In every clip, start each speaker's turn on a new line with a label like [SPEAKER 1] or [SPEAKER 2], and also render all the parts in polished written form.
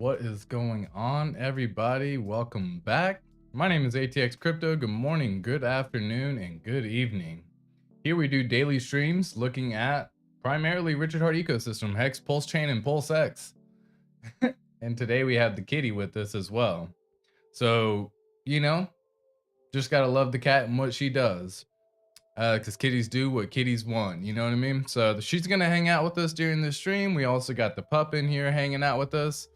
[SPEAKER 1] What is going on, everybody? Welcome back. My name is ATX Crypto. Good morning, good afternoon, and good evening. Here we do daily streams looking at primarily Richard Heart ecosystem, Hex, Pulse Chain, and PulseX. And today we have the kitty with us as well. So, just gotta love the cat and what she does. Because kitties do what kitties want, you know what I mean? So she's gonna hang out with us during the stream. We also got the pup in here hanging out with us.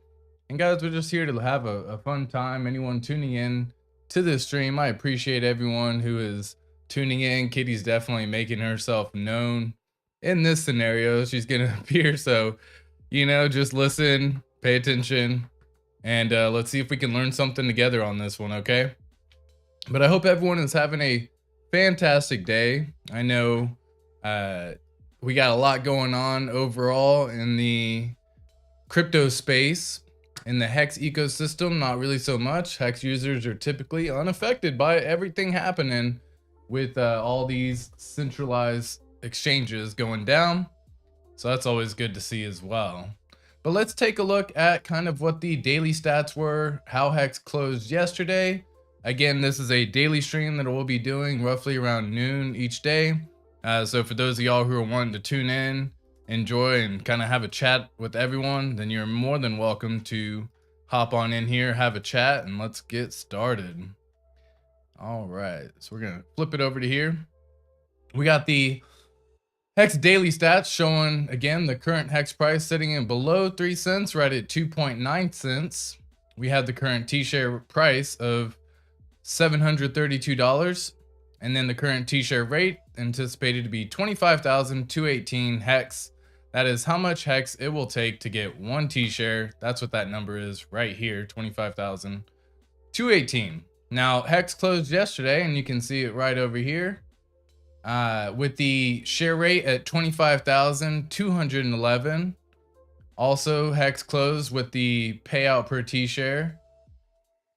[SPEAKER 1] And guys, we're just here to have a fun time. Anyone tuning in to this stream, I appreciate everyone who is tuning in. Kitty's definitely making herself known in this scenario. She's gonna appear, so just listen, pay attention, and let's see if we can learn something together on this one, okay? But I hope everyone is having a fantastic day. I know we got a lot going on overall in the crypto space. In the Hex ecosystem, not really so much. Hex users are typically unaffected by everything happening with all these centralized exchanges going down. So that's always good to see as well. But let's take a look at kind of what the daily stats were, how Hex closed yesterday. Again, this is a daily stream that we'll be doing roughly around noon each day. So for those of y'all who are wanting to tune in, enjoy, and kind of have a chat with everyone, then you're more than welcome to hop on in here, have a chat, and let's get started. All right, so we're gonna flip it over to here. We got the Hex daily stats showing, again, the current Hex price sitting in below 3 cents, right at 2.9 cents. We have the current T-share price of $732, and then the current T-share rate anticipated to be 25,218 Hex. That is how much Hex it will take to get one T-share. That's what that number is right here, 25,218. Now, Hex closed yesterday, and you can see it right over here, with the share rate at 25,211. Also, Hex closed with the payout per T-share.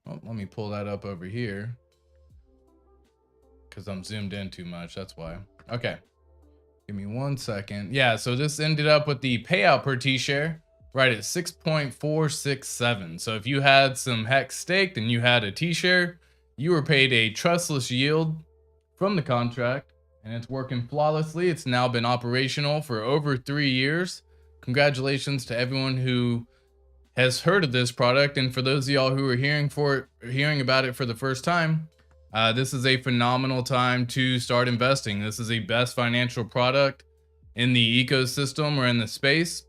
[SPEAKER 1] Oh, let me pull that up over here because I'm zoomed in too much. That's why. Okay. Give me 1 second. Yeah, so this ended up with the payout per T-share right at 6.467. So if you had some Hex staked and you had a T-share, you were paid a trustless yield from the contract, and it's working flawlessly. It's now been operational for over 3 years. Congratulations to everyone who has heard of this product, and for those of y'all who are hearing about it for the first time, this is a phenomenal time to start investing. This is the best financial product in the ecosystem or in the space.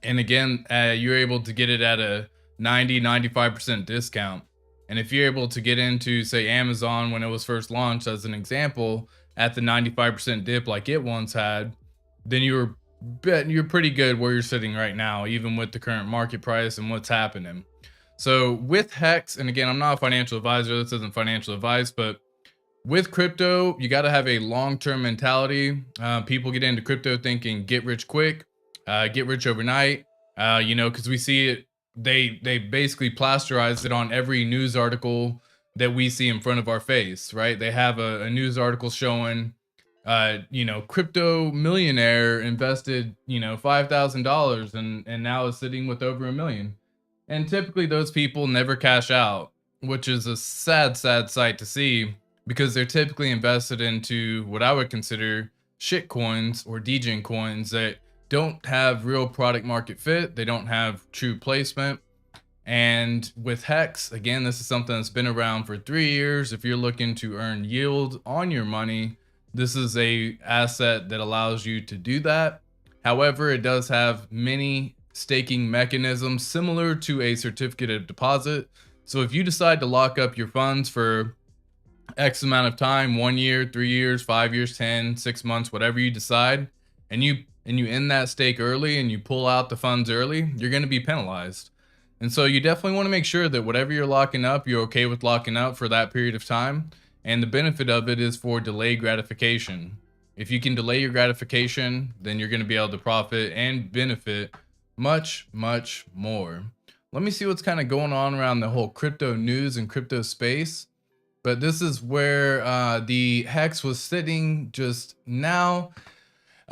[SPEAKER 1] And again, you're able to get it at a 95% discount. And if you're able to get into, say, Amazon when it was first launched, as an example, at the 95% dip like it once had, then you're pretty good where you're sitting right now, even with the current market price and what's happening. So with Hex, and again, I'm not a financial advisor, this isn't financial advice, but with crypto, you got to have a long-term mentality. People get into crypto thinking get rich quick, get rich overnight, because we see it, they basically plasterize it on every news article that we see in front of our face, right? They have a news article showing crypto millionaire invested, $5,000 and now is sitting with over $1 million. And typically those people never cash out, which is a sad sight to see, because they're typically invested into what I would consider shit coins or degen coins that don't have real product market fit. They don't have true placement. And with Hex, again, this is something that's been around for 3 years. If you're looking to earn yield on your money, this is a asset that allows you to do that. However, it does have many staking mechanisms similar to a certificate of deposit. So if you decide to lock up your funds for X amount of time, 1 year, 3 years, 5 years, 10, 6 months, whatever you decide, and you end that stake early and you pull out the funds early, you're going to be penalized. And so you definitely want to make sure that whatever you're locking up, you're okay with locking up for that period of time. And the benefit of it is for delayed gratification. If you can delay your gratification, then you're going to be able to profit and benefit much more. Let me see what's kind of going on around the whole crypto news and crypto space. But this is where the Hex was sitting just now.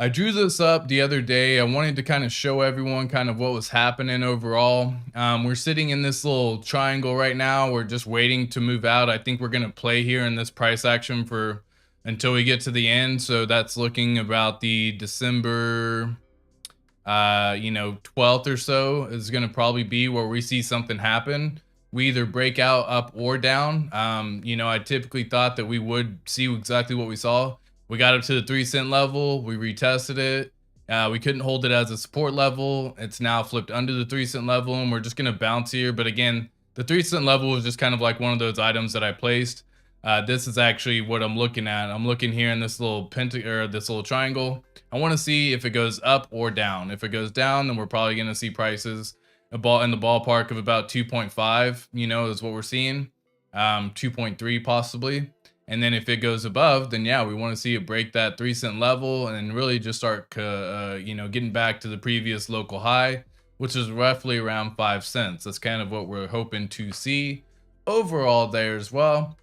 [SPEAKER 1] I drew this up the other day. I wanted to kind of show everyone kind of what was happening overall. We're sitting in this little triangle right now. We're just waiting to move out. I think we're going to play here in this price action for until we get to the end. So that's looking about the December, 12th or so is going to probably be where we see something happen. We either break out up or down. I typically thought that we would see exactly what we saw. We got up to the 3-cent level. We retested it. We couldn't hold it as a support level. It's now flipped under the 3-cent level, and we're just going to bounce here. But again, the 3-cent level is just kind of like one of those items that I placed. This is actually what I'm looking at. I'm looking here in this little this little triangle. I want to see if it goes up or down. If it goes down, then we're probably going to see prices in the ballpark of about 2.5, is what we're seeing. 2.3 possibly. And then if it goes above, then yeah, we want to see it break that 3-cent level and really just start, getting back to the previous local high, which is roughly around 5 cents. That's kind of what we're hoping to see overall there as well.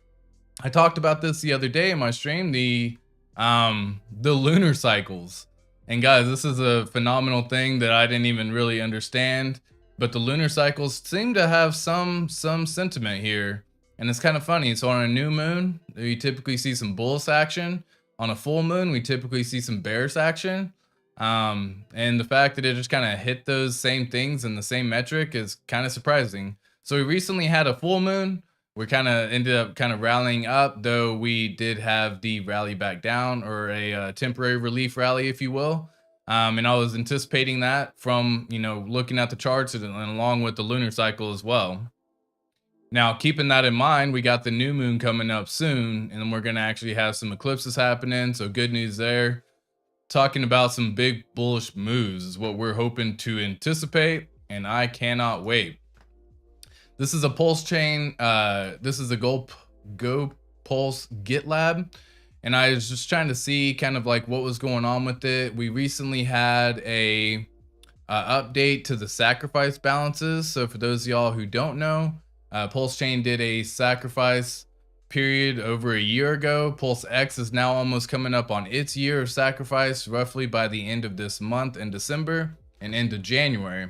[SPEAKER 1] I talked about this the other day in my stream, the lunar cycles. And guys, this is a phenomenal thing that I didn't even really understand, but the lunar cycles seem to have some sentiment here. And it's kind of funny. So on a new moon, we typically see some bullish action. On a full moon, we typically see some bearish action. And the fact that it just kind of hit those same things in the same metric is kind of surprising. So we recently had a full moon. We kind of ended up kind of rallying up, though we did have the rally back down, or a temporary relief rally, if you will. And I was anticipating that from, looking at the charts and along with the lunar cycle as well. Now, keeping that in mind, we got the new moon coming up soon, and then we're going to actually have some eclipses happening. So good news there. Talking about some big bullish moves is what we're hoping to anticipate, and I cannot wait. This is a pulse chain. This is a Go Pulse GitLab, and I was just trying to see kind of like what was going on with it. We recently had a update to the sacrifice balances. So for those of y'all who don't know, Pulse Chain did a sacrifice period over a year ago. Pulse X is now almost coming up on its year of sacrifice, roughly by the end of this month in December and into January.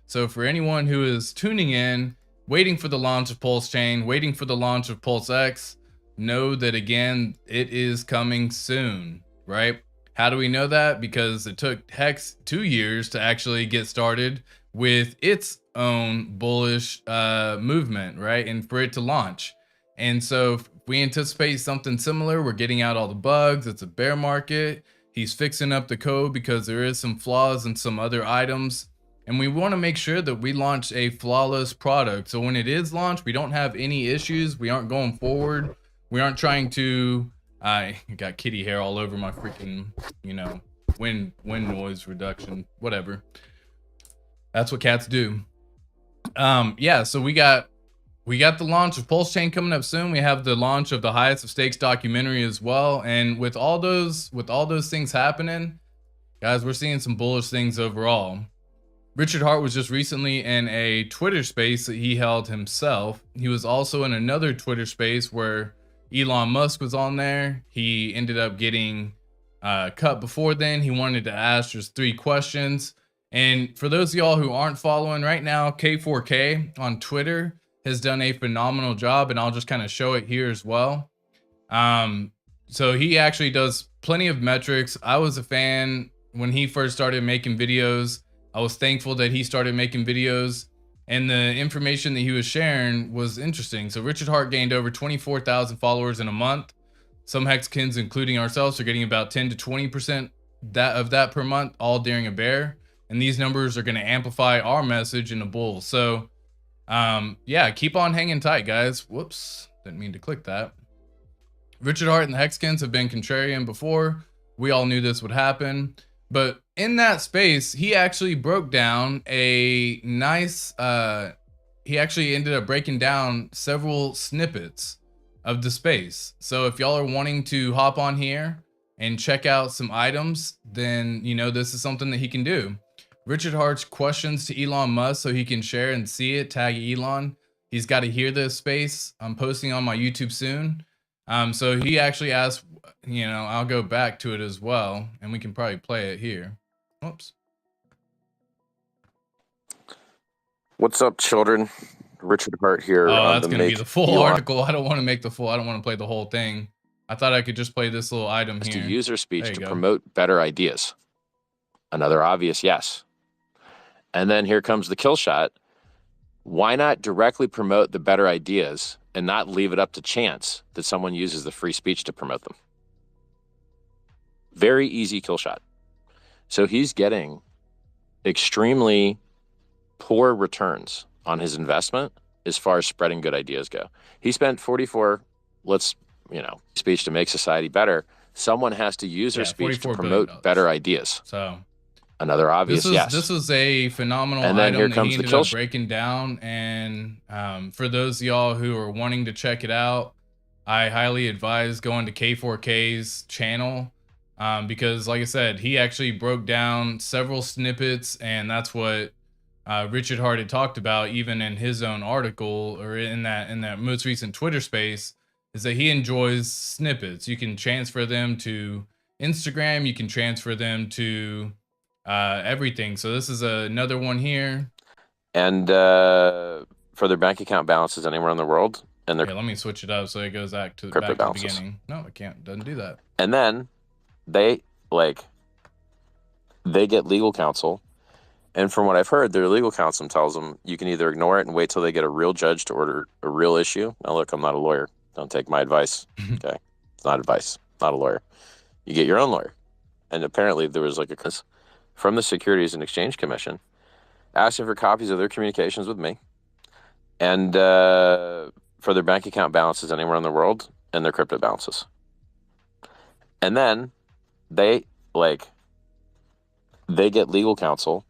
[SPEAKER 1] So for anyone who is tuning in, waiting for the launch of Pulse Chain, waiting for the launch of Pulse X, know that again, it is coming soon, right? How do we know that? Because it took Hex 2 years to actually get started with its own bullish movement, right? And for it to launch. And so if we anticipate something similar, we're getting out all the bugs. It's a bear market. He's fixing up the code because there is some flaws in some other items. And we want to make sure that we launch a flawless product. So when it is launched, we don't have any issues. We aren't going forward. We aren't trying to, I got kitty hair all over my freaking, wind noise reduction, whatever. That's what cats do. So we got the launch of Pulse Chain coming up soon. We have the launch of the Highest of Stakes documentary as well. And with all those things happening, guys, we're seeing some bullish things overall. Richard Hart was just recently in a Twitter space that he held himself. He was also in another Twitter space where Elon Musk was on there. He ended up getting cut before then. He wanted to ask just 3 questions. And for those of y'all who aren't following right now, K4K on Twitter has done a phenomenal job, and I'll just kind of show it here as well. So he actually does plenty of metrics. I was a fan when he first started making videos. I was thankful that he started making videos, and the information that he was sharing was interesting. So Richard Hart gained over 24,000 followers in a month. Some Hexicans, including ourselves, are getting about 10 to 20% of that per month, all during a bear. And these numbers are going to amplify our message in a bull. So keep on hanging tight, guys. Whoops, didn't mean to click that. Richard Hart and the Hexicans have been contrarian before. We all knew this would happen. But in that space, he actually broke down a nice, he actually ended up breaking down several snippets of the space. So if y'all are wanting to hop on here and check out some items, then, this is something that he can do. Richard Hart's questions to Elon Musk so he can share and see it, tag Elon. He's got to hear this space. I'm posting on my YouTube soon. So he actually asked, you know, I'll go back to it as well, and we can probably play it here. Oops.
[SPEAKER 2] What's up, children? Richard Hart here.
[SPEAKER 1] Oh,
[SPEAKER 2] on
[SPEAKER 1] that's
[SPEAKER 2] the
[SPEAKER 1] going to be
[SPEAKER 2] Make
[SPEAKER 1] the full
[SPEAKER 2] DYOR
[SPEAKER 1] article. I don't want to make the full. I don't want to play the whole thing. I thought I could just play this little item here.
[SPEAKER 2] To user speech to
[SPEAKER 1] go.
[SPEAKER 2] promote better ideas. Another obvious yes. And then here comes the kill shot. Why not directly promote the better ideas and not leave it up to chance that someone uses the free speech to promote them? Very easy kill shot. So he's getting extremely poor returns on his investment as far as spreading good ideas go. He spent 44, speech to make society better. Someone has to use their speech to promote better ideas.
[SPEAKER 1] So
[SPEAKER 2] another obvious yes.
[SPEAKER 1] This is a phenomenal
[SPEAKER 2] and then
[SPEAKER 1] item
[SPEAKER 2] here
[SPEAKER 1] that
[SPEAKER 2] comes
[SPEAKER 1] he ended up breaking down. And for those of y'all who are wanting to check it out, I highly advise going to K4K's channel. Because like I said, he actually broke down several snippets, and that's what Richard Hart had talked about even in his own article, or in that most recent Twitter space, is that he enjoys snippets. You can transfer them to Instagram, you can transfer them to everything. So this is another one here.
[SPEAKER 2] And for their bank account balances anywhere in the world, and their
[SPEAKER 1] let me switch it up so it goes back to the beginning. No, I can't. Doesn't do that.
[SPEAKER 2] And then they get legal counsel. And from what I've heard, their legal counsel tells them you can either ignore it and wait till they get a real judge to order a real issue. Now, look, I'm not a lawyer. Don't take my advice. Okay. It's not advice. Not a lawyer. You get your own lawyer. And apparently there was a from the Securities and Exchange Commission asking for copies of their communications with me and for their bank account balances anywhere in the world and their crypto balances. And then they get legal counsel.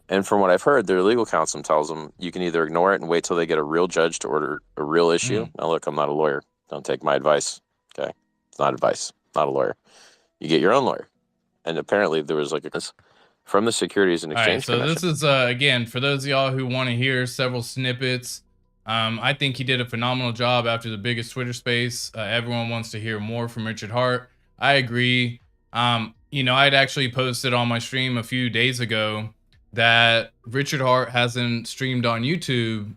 [SPEAKER 2] And from what I've heard, their legal counsel tells them you can either ignore it and wait till they get a real judge to order a real issue. Now, look, I'm not a lawyer. Don't take my advice. Okay. It's not advice. Not a lawyer. You get your own lawyer. And apparently there was from the Securities and Exchange Commission.
[SPEAKER 1] So this is, again, for those of y'all who want to hear several snippets, I think he did a phenomenal job after the biggest Twitter space. Everyone wants to hear more from Richard Hart. I agree. You know, I'd actually posted on my stream a few days ago that Richard Hart hasn't streamed on YouTube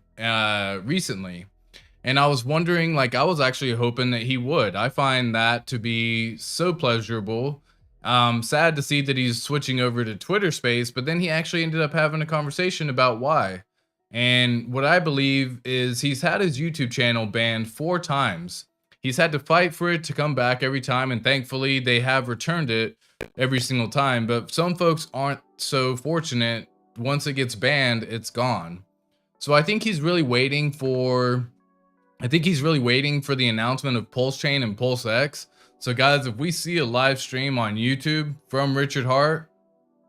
[SPEAKER 1] recently. And I was wondering, I was actually hoping that he would. I find that to be so pleasurable. Sad to see that he's switching over to Twitter space, but then he actually ended up having a conversation about why. And what I believe is he's had his YouTube channel banned 4 times. He's had to fight for it to come back every time, and thankfully they have returned it every single time. But some folks aren't so fortunate. Once it gets banned, it's gone. So I think he's really waiting for the announcement of Pulse Chain and PLSX. So guys, if we see a live stream on YouTube from Richard Hart,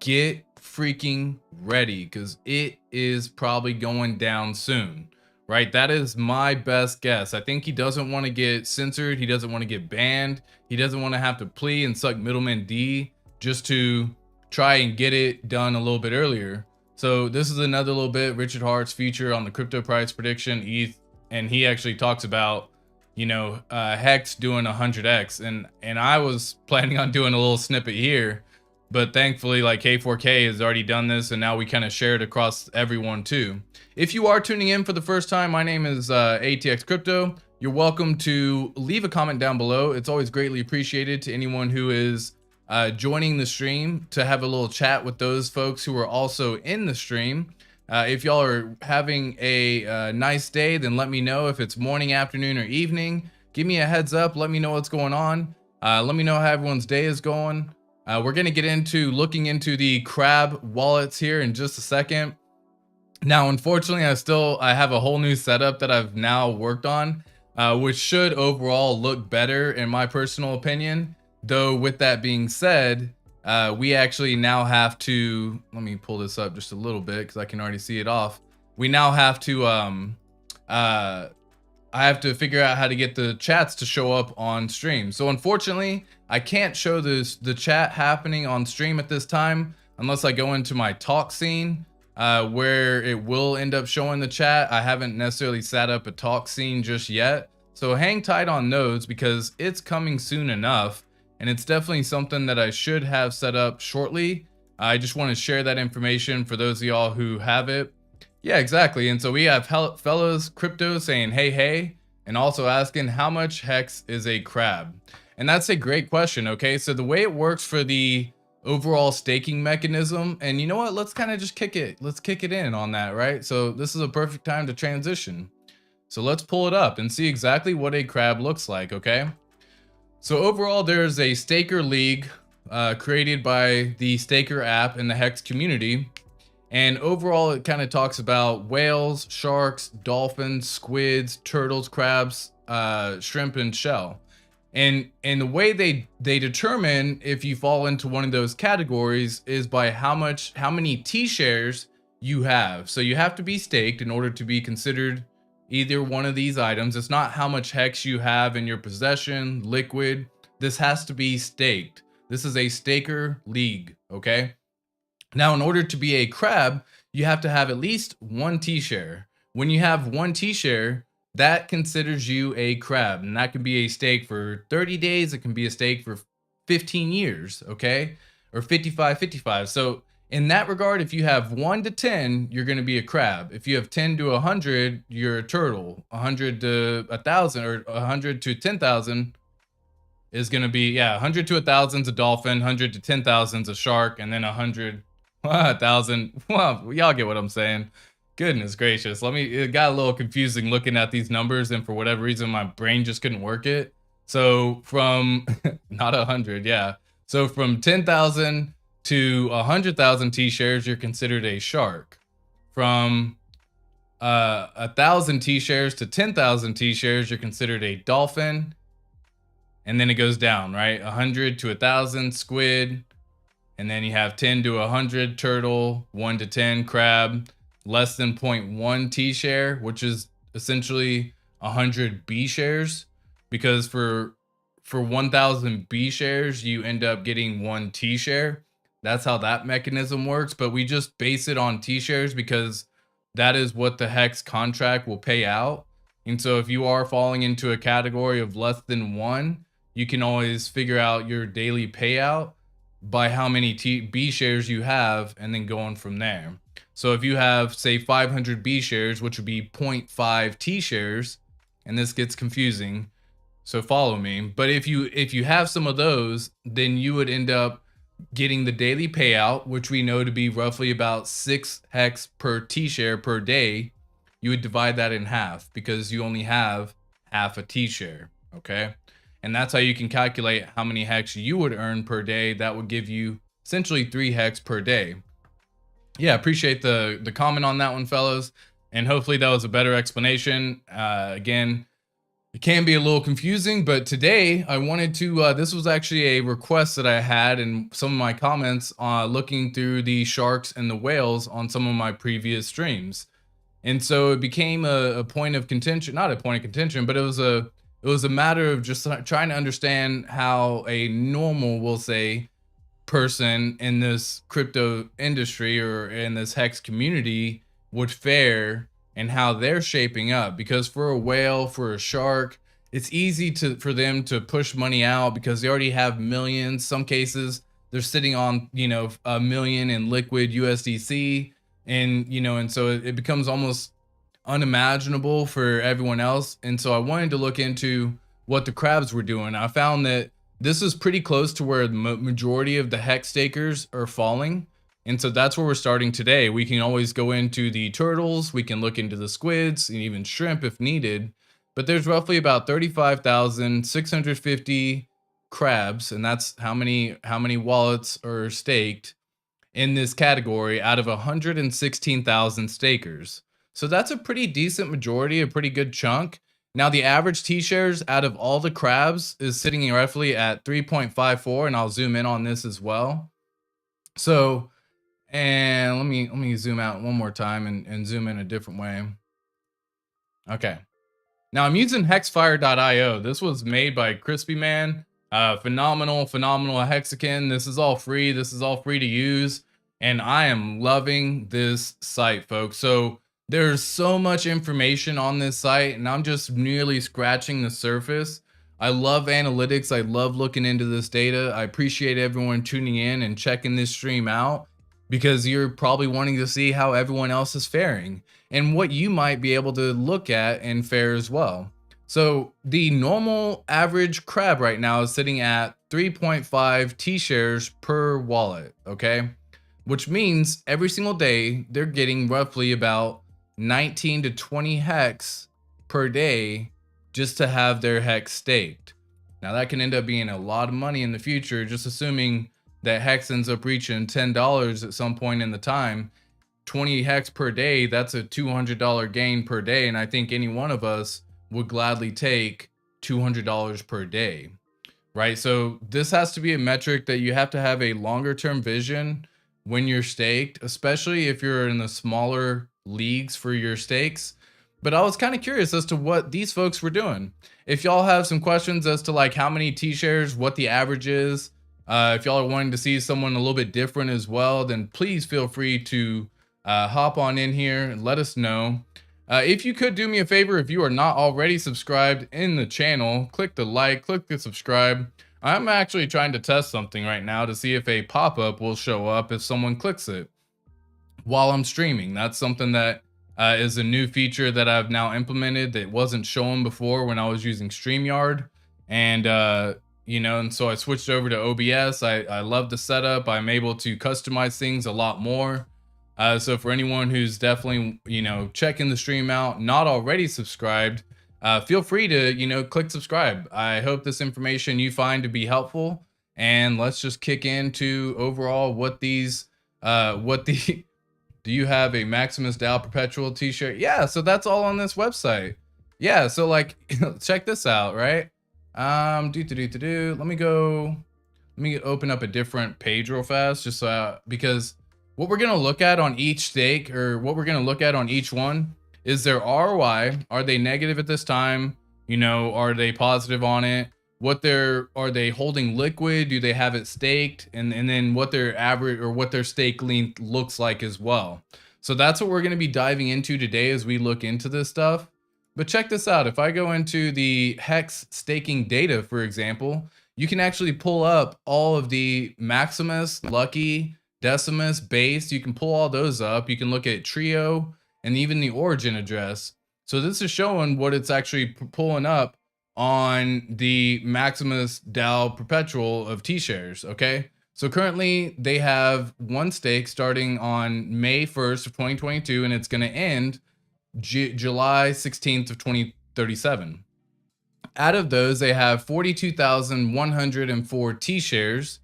[SPEAKER 1] get freaking ready, because it is probably going down soon. Right? That is my best guess. I think he doesn't want to get censored. He doesn't want to get banned. He doesn't want to have to plea and suck middleman D just to try and get it done a little bit earlier. So this is another little bit, Richard Hart's feature on the crypto price prediction, ETH. And he actually talks about, you know, Hex doing 100x. And I was planning on doing a little snippet here, but thankfully, K4K has already done this, and now we kind of share it across everyone too. If you are tuning in for the first time, my name is atxcrypto. You're welcome to leave a comment down below. It's always greatly appreciated to anyone who is joining the stream, to have a little chat with those folks who are also in the stream. If y'all are having a nice day, then let me know. If it's morning, afternoon, or evening, give me a heads up. Let me know what's going on. Let me know how everyone's day is going. We're going to get into looking into the Crab wallets here in just a second. Now, unfortunately, I have a whole new setup that I've now worked on, which should overall look better in my personal opinion. Though with that being said, we actually now have to, let me pull this up just a little bit because I can already see it off. We now have to, I have to figure out how to get the chats to show up on stream. So unfortunately, I can't show the chat happening on stream at this time unless I go into my talk scene, where it will end up showing the chat. I haven't necessarily set up a talk scene just yet, So hang tight on those because it's coming soon enough, and it's definitely something that I should have set up shortly. I just want to share that information for those of y'all who have it. Yeah, exactly. And so we have fellows crypto saying hey, and also asking how much hex is a crab. And that's a great question. Okay, so the way it works for the overall staking mechanism, and you know what, let's kind of just kick it in on that, right? So this is a perfect time to transition. So let's pull it up and see exactly what a crab looks like. Okay, so overall there's a staker league created by the Staker app in the Hex community, and overall it kind of talks about whales, sharks, dolphins, squids, turtles, crabs, shrimp, and shell. And the way they determine if you fall into one of those categories is by how many T shares you have. So you have to be staked in order to be considered either one of these items. It's not how much hex you have in your possession, liquid. This has to be staked. This is a staker league, okay? Now, in order to be a crab, you have to have at least one T share. When you have one T share, that considers you a crab, and that can be a stake for 30 days. It can be a stake for 15 years, okay? Or 55. So in that regard, if you have 1 to 10, you're going to be a crab. If you have 10 to 100, you're a turtle. 100 to 1,000, or 100 to 10,000 is going to be, yeah, 100 to 1,000 is a dolphin, 100 to 10,000 is a shark, and then 100, 1,000. Well, y'all get what I'm saying. Goodness gracious. It got a little confusing looking at these numbers, and for whatever reason, my brain just couldn't work it. So from, not 100, yeah. So from 10,000 to 100,000 T shares, you're considered a shark. From 1,000 T shares to 10,000 T shares, you're considered a dolphin. And then it goes down, right? 100 to 1,000 squid. And then you have 10 to 100 turtle, 1 to 10 crab, less than 0.1 T share, which is essentially 100 B shares, because for 1,000 B shares, you end up getting 1 T share. That's how that mechanism works, but we just base it on T shares because that is what the Hex contract will pay out. And so if you are falling into a category of less than 1, you can always figure out your daily payout by how many B shares you have, and then going from there. So if you have, say, 500 B shares, which would be 0.5 T shares, and this gets confusing, so follow me. But if you have some of those, then you would end up getting the daily payout, which we know to be roughly about 6 hex per T share per day. You would divide that in half because you only have half a T share, okay? And that's how you can calculate how many hex you would earn per day. That would give you essentially 3 hex per day. Yeah, appreciate the comment on that one, fellas. And hopefully that was a better explanation. Again, it can be a little confusing, but today I wanted to, this was actually a request that I had in some of my comments looking through the sharks and the whales on some of my previous streams. And so it became a point of contention, not a point of contention, but it was a matter of just trying to understand how a normal, we'll say, person in this crypto industry or in this Hex community would fare and how they're shaping up. Because for a whale, for a shark, it's easy for them to push money out because they already have millions. Some cases they're sitting on, you know, $1 million in liquid USDC, and, you know, and so it becomes almost unimaginable for everyone else. And so I wanted to look into what the crabs were doing. I found that this is pretty close to where the majority of the Hex stakers are falling. And so that's where we're starting today. We can always go into the turtles, we can look into the squids, and even shrimp if needed. But there's roughly about 35,650 crabs, and that's how many wallets are staked in this category out of 116,000 stakers. So that's a pretty decent majority, a pretty good chunk. Now the average T shares out of all the crabs is sitting roughly at 3.54, and I'll zoom in on this as well. So, and let me zoom out one more time and zoom in a different way. Okay. Now I'm using hexfire.io. This was made by Crispy Man. Phenomenal Hexican. This is all free. This is all free to use. And I am loving this site, folks. So There's so much information on this site, and I'm just merely scratching the surface. I love analytics. I love looking into this data. I appreciate everyone tuning in and checking this stream out, because you're probably wanting to see how everyone else is faring and what you might be able to look at and fare as well. So the normal average crab right now is sitting at 3.5 T-shares per wallet, okay? Which means every single day they're getting roughly about 19 to 20 hex per day just to have their hex staked. Now that can end up being a lot of money in the future, just assuming that hex ends up reaching $10 at some point in the time. 20 hex per day, that's a $200 gain per day, and I think any one of us would gladly take $200 per day, right? So this has to be a metric that you have to have a longer term vision when you're staked, especially if you're in the smaller leagues for your stakes. But I was kind of curious as to what these folks were doing. If y'all have some questions as to like how many T-shares, what the average is, if y'all are wanting to see someone a little bit different as well, then please feel free to hop on in here and let us know. If you could do me a favor, if you are not already subscribed in the channel, click the like, click the subscribe. I'm actually trying to test something right now to see if a pop-up will show up if someone clicks it while I'm streaming. That's something that is a new feature that I've now implemented that wasn't shown before when I was using StreamYard. And, you know, and so I switched over to OBS. I love the setup. I'm able to customize things a lot more. So for anyone who's definitely, you know, checking the stream out, not already subscribed, feel free to, you know, click subscribe. I hope this information you find to be helpful, and let's just kick into overall what these, do you have a Maximus DAO perpetual t-shirt? Yeah, so that's all on this website. Yeah, so like, check this out, right? Let me open up a different page real fast, just so, because what we're going to look at on each stake, or what we're going to look at on each one, is their ROI. Are they negative at this time? You know, are they positive on it? Are they holding liquid? Do they have it staked? And then what their average or what their stake length looks like as well. So that's what we're going to be diving into today as we look into this stuff. But check this out. If I go into the Hex staking data, for example, you can actually pull up all of the Maximus, Lucky, Decimus, Base. You can pull all those up. You can look at Trio and even the origin address. So this is showing what it's actually pulling up on the Maximus DAO perpetual of T-shares. Okay, so currently they have one stake starting on May 1st of 2022, and it's going to end July 16th of 2037. Out of those, they have 42,104 T-shares,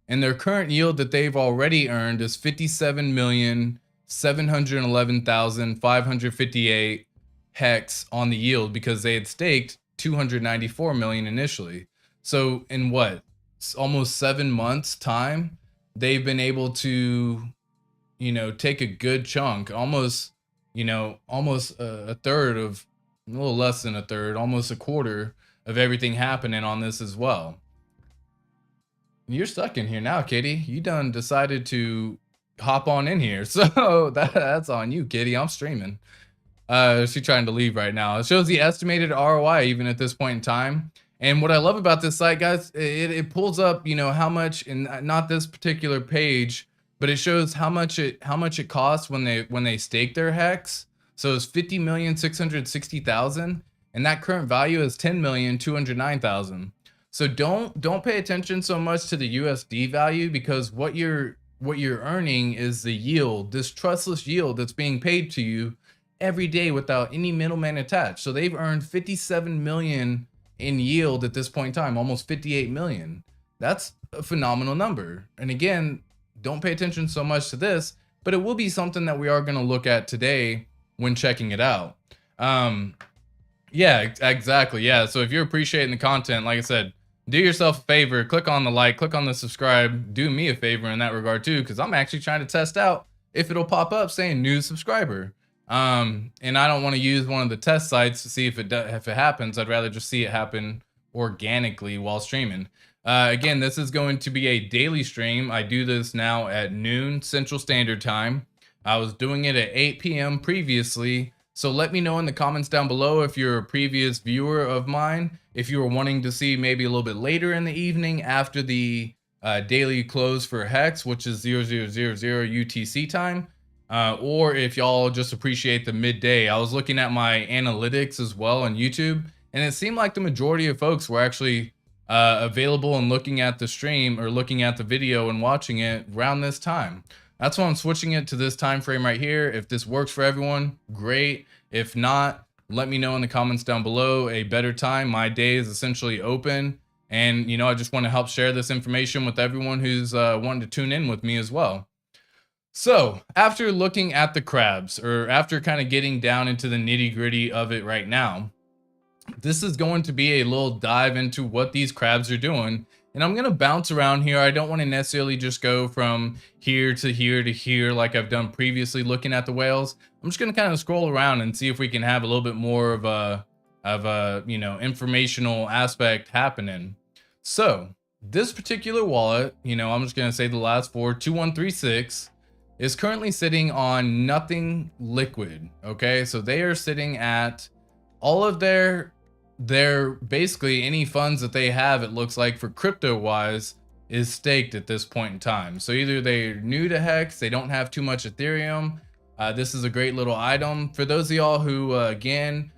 [SPEAKER 1] and their current yield that they've already earned is 57,711,558 hex on the yield, because they had staked 294 million initially. So in what, almost 7 months time, they've been able to, you know, take a good chunk, almost, you know, almost a third of, a little less than a third, almost a quarter of everything happening on this as well. You're stuck in here now, Kitty. You done decided to hop on in here, so that's on you, Kitty. I'm streaming. She's trying to leave right now. It shows the estimated ROI even at this point in time. And what I love about this site, guys, it pulls up, you know, how much, and not this particular page, but it shows how much it costs when they stake their hex. So it's 50,660,000, and that current value is 10,209,000. So don't pay attention so much to the USD value, because what you're earning is the yield, this trustless yield that's being paid to you every day without any middleman attached. So they've earned 57 million in yield at this point in time, almost 58 million. That's a phenomenal number. And again, don't pay attention so much to this, but it will be something that we are going to look at today when checking it out. Yeah, exactly. Yeah. So if you're appreciating the content, like I said, do yourself a favor, click on the like, click on the subscribe, do me a favor in that regard too, because I'm actually trying to test out if it'll pop up saying new subscriber. And I don't want to use one of the test sites to see if it happens. I'd rather just see it happen organically while streaming. Again, this is going to be a daily stream. I do this now at noon Central Standard Time. I was doing it at 8 p.m. previously. So let me know in the comments down below if you're a previous viewer of mine, if you were wanting to see maybe a little bit later in the evening after the daily close for Hex, which is 0000 UTC time, or if y'all just appreciate the midday. I was looking at my analytics as well on YouTube, and it seemed like the majority of folks were actually available and looking at the stream or looking at the video and watching it around this time. That's why I'm switching it to this time frame right here. If this works for everyone, great. If not, let me know in the comments down below a better time. My day is essentially open, and you know, I just want to help share this information with everyone who's wanting to tune in with me as well. So after looking at the crabs, or after kind of getting down into the nitty-gritty of it right now, this is going to be a little dive into what these crabs are doing. And I'm going to bounce around here. I don't want to necessarily just go from here to here to here like I've done previously looking at the whales. I'm just going to kind of scroll around and see if we can have a little bit more of a you know, informational aspect happening. So this particular wallet, you know, I'm just going to say the last four, 2136, is currently sitting on nothing liquid. Okay, so they are sitting at all of their basically any funds that they have, it looks like, for crypto wise, is staked at this point in time. So either they're new to Hex, they don't have too much Ethereum. This is a great little item for those of y'all who again,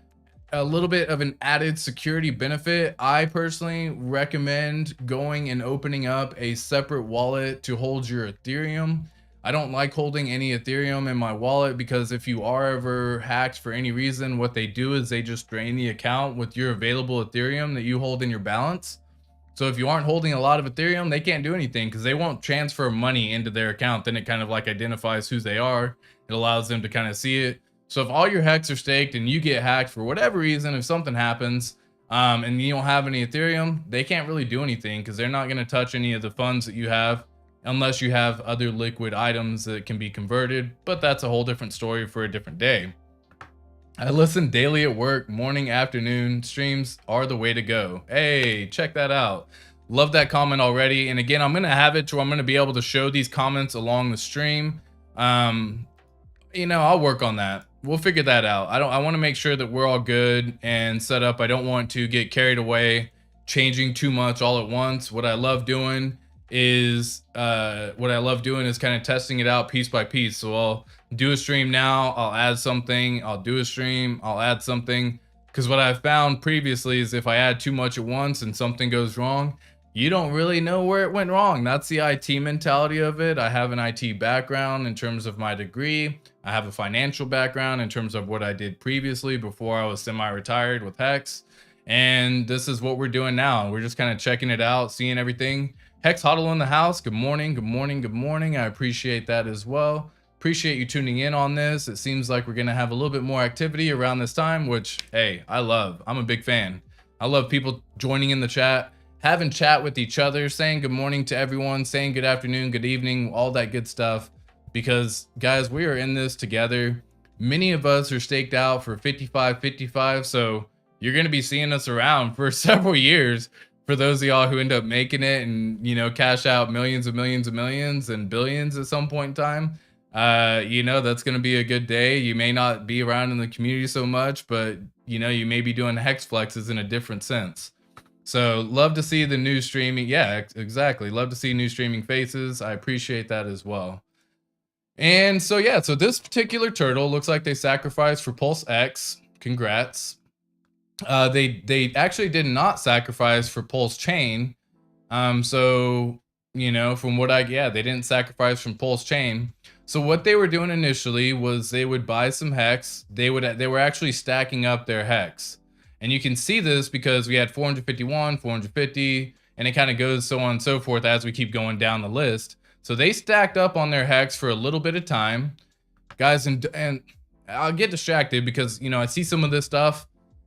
[SPEAKER 1] a little bit of an added security benefit. I personally recommend going and opening up a separate wallet to hold your Ethereum. I don't like holding any Ethereum in my wallet because if you are ever hacked for any reason, what they do is they just drain the account with your available Ethereum that you hold in your balance. So if you aren't holding a lot of Ethereum, they can't do anything because they won't transfer money into their account. Then it kind of like identifies who they are. It allows them to kind of see it. So if all your Hex are staked and you get hacked for whatever reason, if something happens and you don't have any Ethereum, they can't really do anything because they're not going to touch any of the funds that you have, unless you have other liquid items that can be converted, but that's a whole different story for a different day. I listen daily at work, morning, afternoon. Streams are the way to go. Hey, check that out. Love that comment already. And again, I'm going to have it to where I'm going to be able to show these comments along the stream. You know, I'll work on that. We'll figure that out. I want to make sure that we're all good and set up. I don't want to get carried away, changing too much all at once. What I love doing is kind of testing it out piece by piece. So I'll do a stream now, I'll add something, I'll do a stream, I'll add something, because what I've found previously is if I add too much at once and something goes wrong, you don't really know where it went wrong. That's the IT mentality of it. I have an IT background in terms of my degree. I have a financial background in terms of what I did previously before I was semi-retired with Hex, and this is what we're doing now. We're just kind of checking it out, seeing everything. Hex Huddle in the house. Good morning, good morning, good morning. I appreciate that as well. Appreciate you tuning in on this. It seems like we're going to have a little bit more activity around this time, which, hey, I love. I'm a big fan. I love people joining in the chat, having chat with each other, saying good morning to everyone, saying good afternoon, good evening, all that good stuff. Because, guys, we are in this together. Many of us are staked out for 55-55, so you're going to be seeing us around for several years. For those of y'all who end up making it and, you know, cash out millions and billions at some point in time, you know, that's going to be a good day. You may not be around in the community so much, but, you know, you may be doing Hex flexes in a different sense. So love to see the new streaming. Yeah, exactly. Love to see new streaming faces. I appreciate that as well. And so, yeah, so this particular turtle looks like they sacrificed for Pulse X. Congrats. They actually did not sacrifice for Pulse Chain. So, you know, from what they didn't sacrifice from Pulse Chain. So what they were doing initially was they would buy some Hex. They were actually stacking up their Hex. And you can see this because we had 451, 450, and it kind of goes so on and so forth as we keep going down the list. So they stacked up on their Hex for a little bit of time, guys, and I'll get distracted because, you know, I see some of this stuff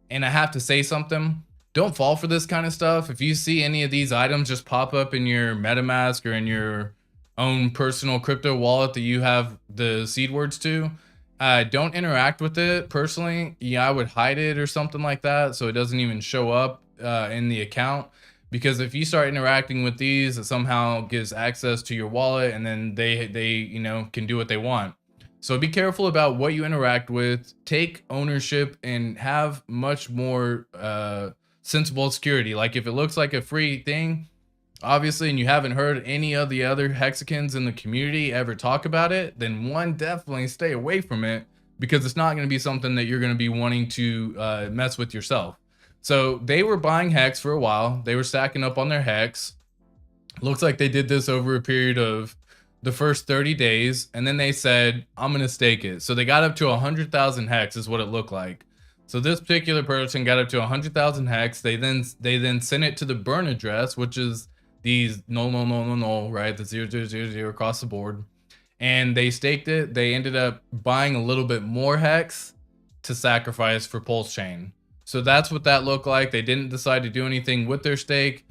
[SPEAKER 1] and I have to say something. Don't fall for this kind of stuff. If you see any of these items just pop up in your MetaMask or in your own personal crypto wallet that you have the seed words to, don't interact with it personally. Yeah, I would hide it or something like that so it doesn't even show up in the account. Because if you start interacting with these, it somehow gives access to your wallet, and then they you know, can do what they want. So be careful about what you interact with, take ownership, and have much more sensible security. Like if it looks like a free thing, obviously, and you haven't heard any of the other Hexicans in the community ever talk about it, then one, definitely stay away from it, because it's not going to be something that you're going to be wanting to mess with yourself. So they were buying Hex for a while. They were stacking up on their Hex. Looks like they did this over a period of the first 30 days, and then they said, I'm going to stake it. So they got up to 100,000 Hex is what it looked like. So this particular person got up to 100,000 Hex. They then sent it to the burn address, which is these no, right? The 0000 across the board. And they staked it. They ended up buying a little bit more Hex to sacrifice for Pulse Chain. So that's what that looked like. They didn't decide to do anything with their stake.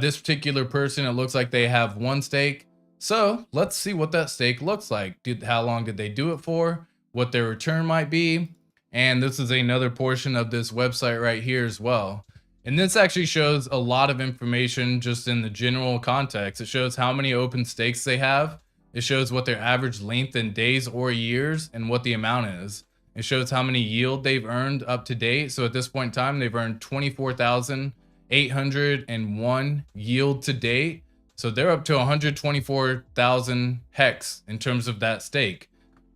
[SPEAKER 1] This particular person, it looks like they have one stake. So let's see what that stake looks like. How long did they do it for? What their return might be? And this is another portion of this website right here as well. And this actually shows a lot of information just in the general context. It shows how many open stakes they have. It shows what their average length in days or years and what the amount is. It shows how many yield they've earned up to date. So at this point in time, they've earned 24,801 yield to date. So they're up to 124,000 Hex in terms of that stake,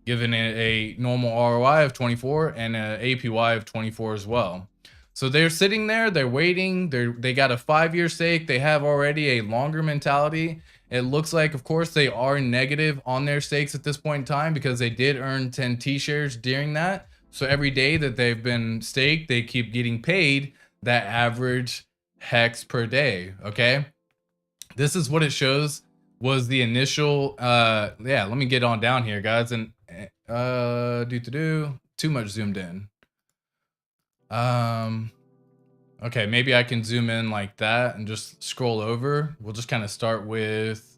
[SPEAKER 1] given a normal ROI of 24 and an APY of 24 as well. So they're sitting there, they're waiting, they got a 5-year stake, they have already a longer mentality. It looks like, of course, they are negative on their stakes at this point in time because they did earn 10 T-shares during that. So every day that they've been staked, they keep getting paid that average Hex per day, okay? This is what it shows was the initial, yeah, let me get on down here, guys, and too much zoomed in. Okay, maybe I can zoom in like that and just scroll over. We'll just kind of start with,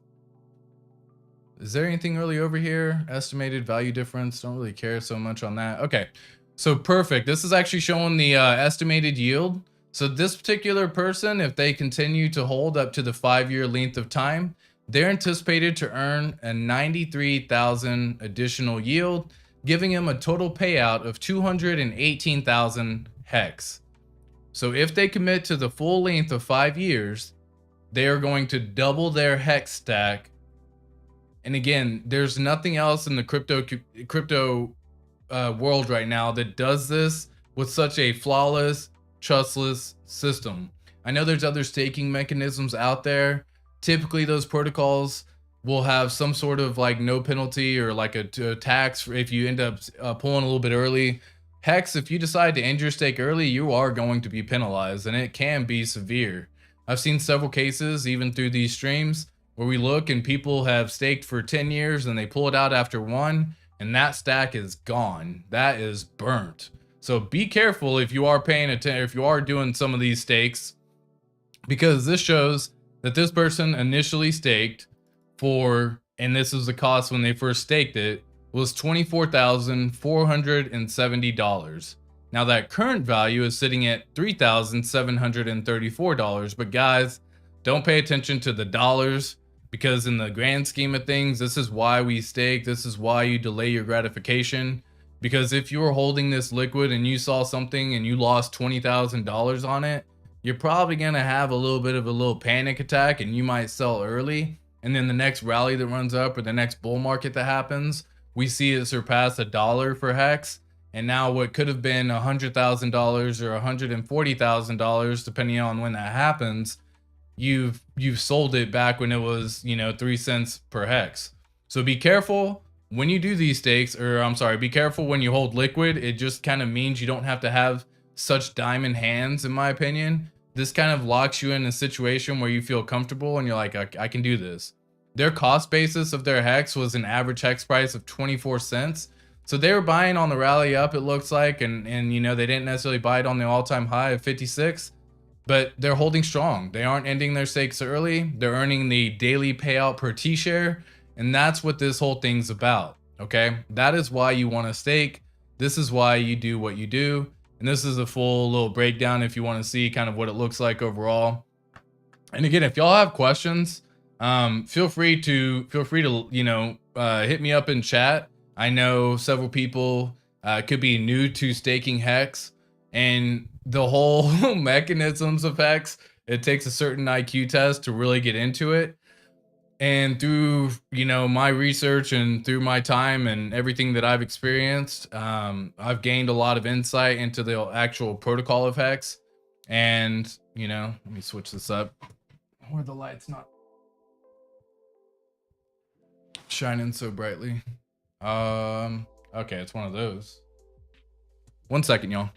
[SPEAKER 1] is there anything really over here? Estimated value difference, don't really care so much on that. Okay, so perfect. This is actually showing the estimated yield. So this particular person, if they continue to hold up to the 5-year length of time, they're anticipated to earn a 93,000 additional yield, giving them a total payout of 218,000 Hex. So if they commit to the full length of 5 years, they are going to double their Hex stack. And again, there's nothing else in the crypto world right now that does this with such a flawless, trustless system. I know there's other staking mechanisms out there. Typically those protocols will have some sort of like no penalty or like a tax if you end up pulling a little bit early. Hex, if you decide to end your stake early, you are going to be penalized, and it can be severe. I've seen several cases even through these streams where we look and people have staked for 10 years and they pull it out after 1 and that stack is gone. That is burnt. So be careful if you are paying attention, if you are doing some of these stakes, because this shows that this person initially staked for, and this is the cost when they first staked it, was $24,470. Now that current value is sitting at $3,734. But guys, don't pay attention to the dollars, because in the grand scheme of things, this is why we stake. This is why you delay your gratification. Because if you were holding this liquid and you saw something and you lost $20,000 on it, you're probably going to have a little bit of a little panic attack and you might sell early. And then the next rally that runs up or the next bull market that happens, we see it surpass $1 for Hex. And now what could have been $100,000 or $140,000, depending on when that happens, you've sold it back when it was, 3 cents per Hex. So be careful when you do these stakes, or I'm sorry, be careful when you hold liquid. It just kind of means you don't have to have such diamond hands, in my opinion. This kind of locks you in a situation where you feel comfortable and you're like, I can do this. Their cost basis of their Hex was an average Hex price of 24 cents. So they were buying on the rally up, it looks like, and they didn't necessarily buy it on the all-time high of 56, but they're holding strong. They aren't ending their stakes early. They're earning the daily payout per T-share, and that's what this whole thing's about, okay? That is why you want to stake. This is why you do what you do, and this is a full little breakdown if you want to see kind of what it looks like overall. And again, if y'all have questions, feel free to hit me up in chat. I know several people could be new to staking Hex, and the whole mechanisms of Hex, it takes a certain IQ test to really get into it. And through, you know, my research and through my time and everything that I've experienced, I've gained a lot of insight into the actual protocol of Hex. And, you know, let me switch this up where the light's not shining so brightly. Okay, it's one of those. 1 second, y'all.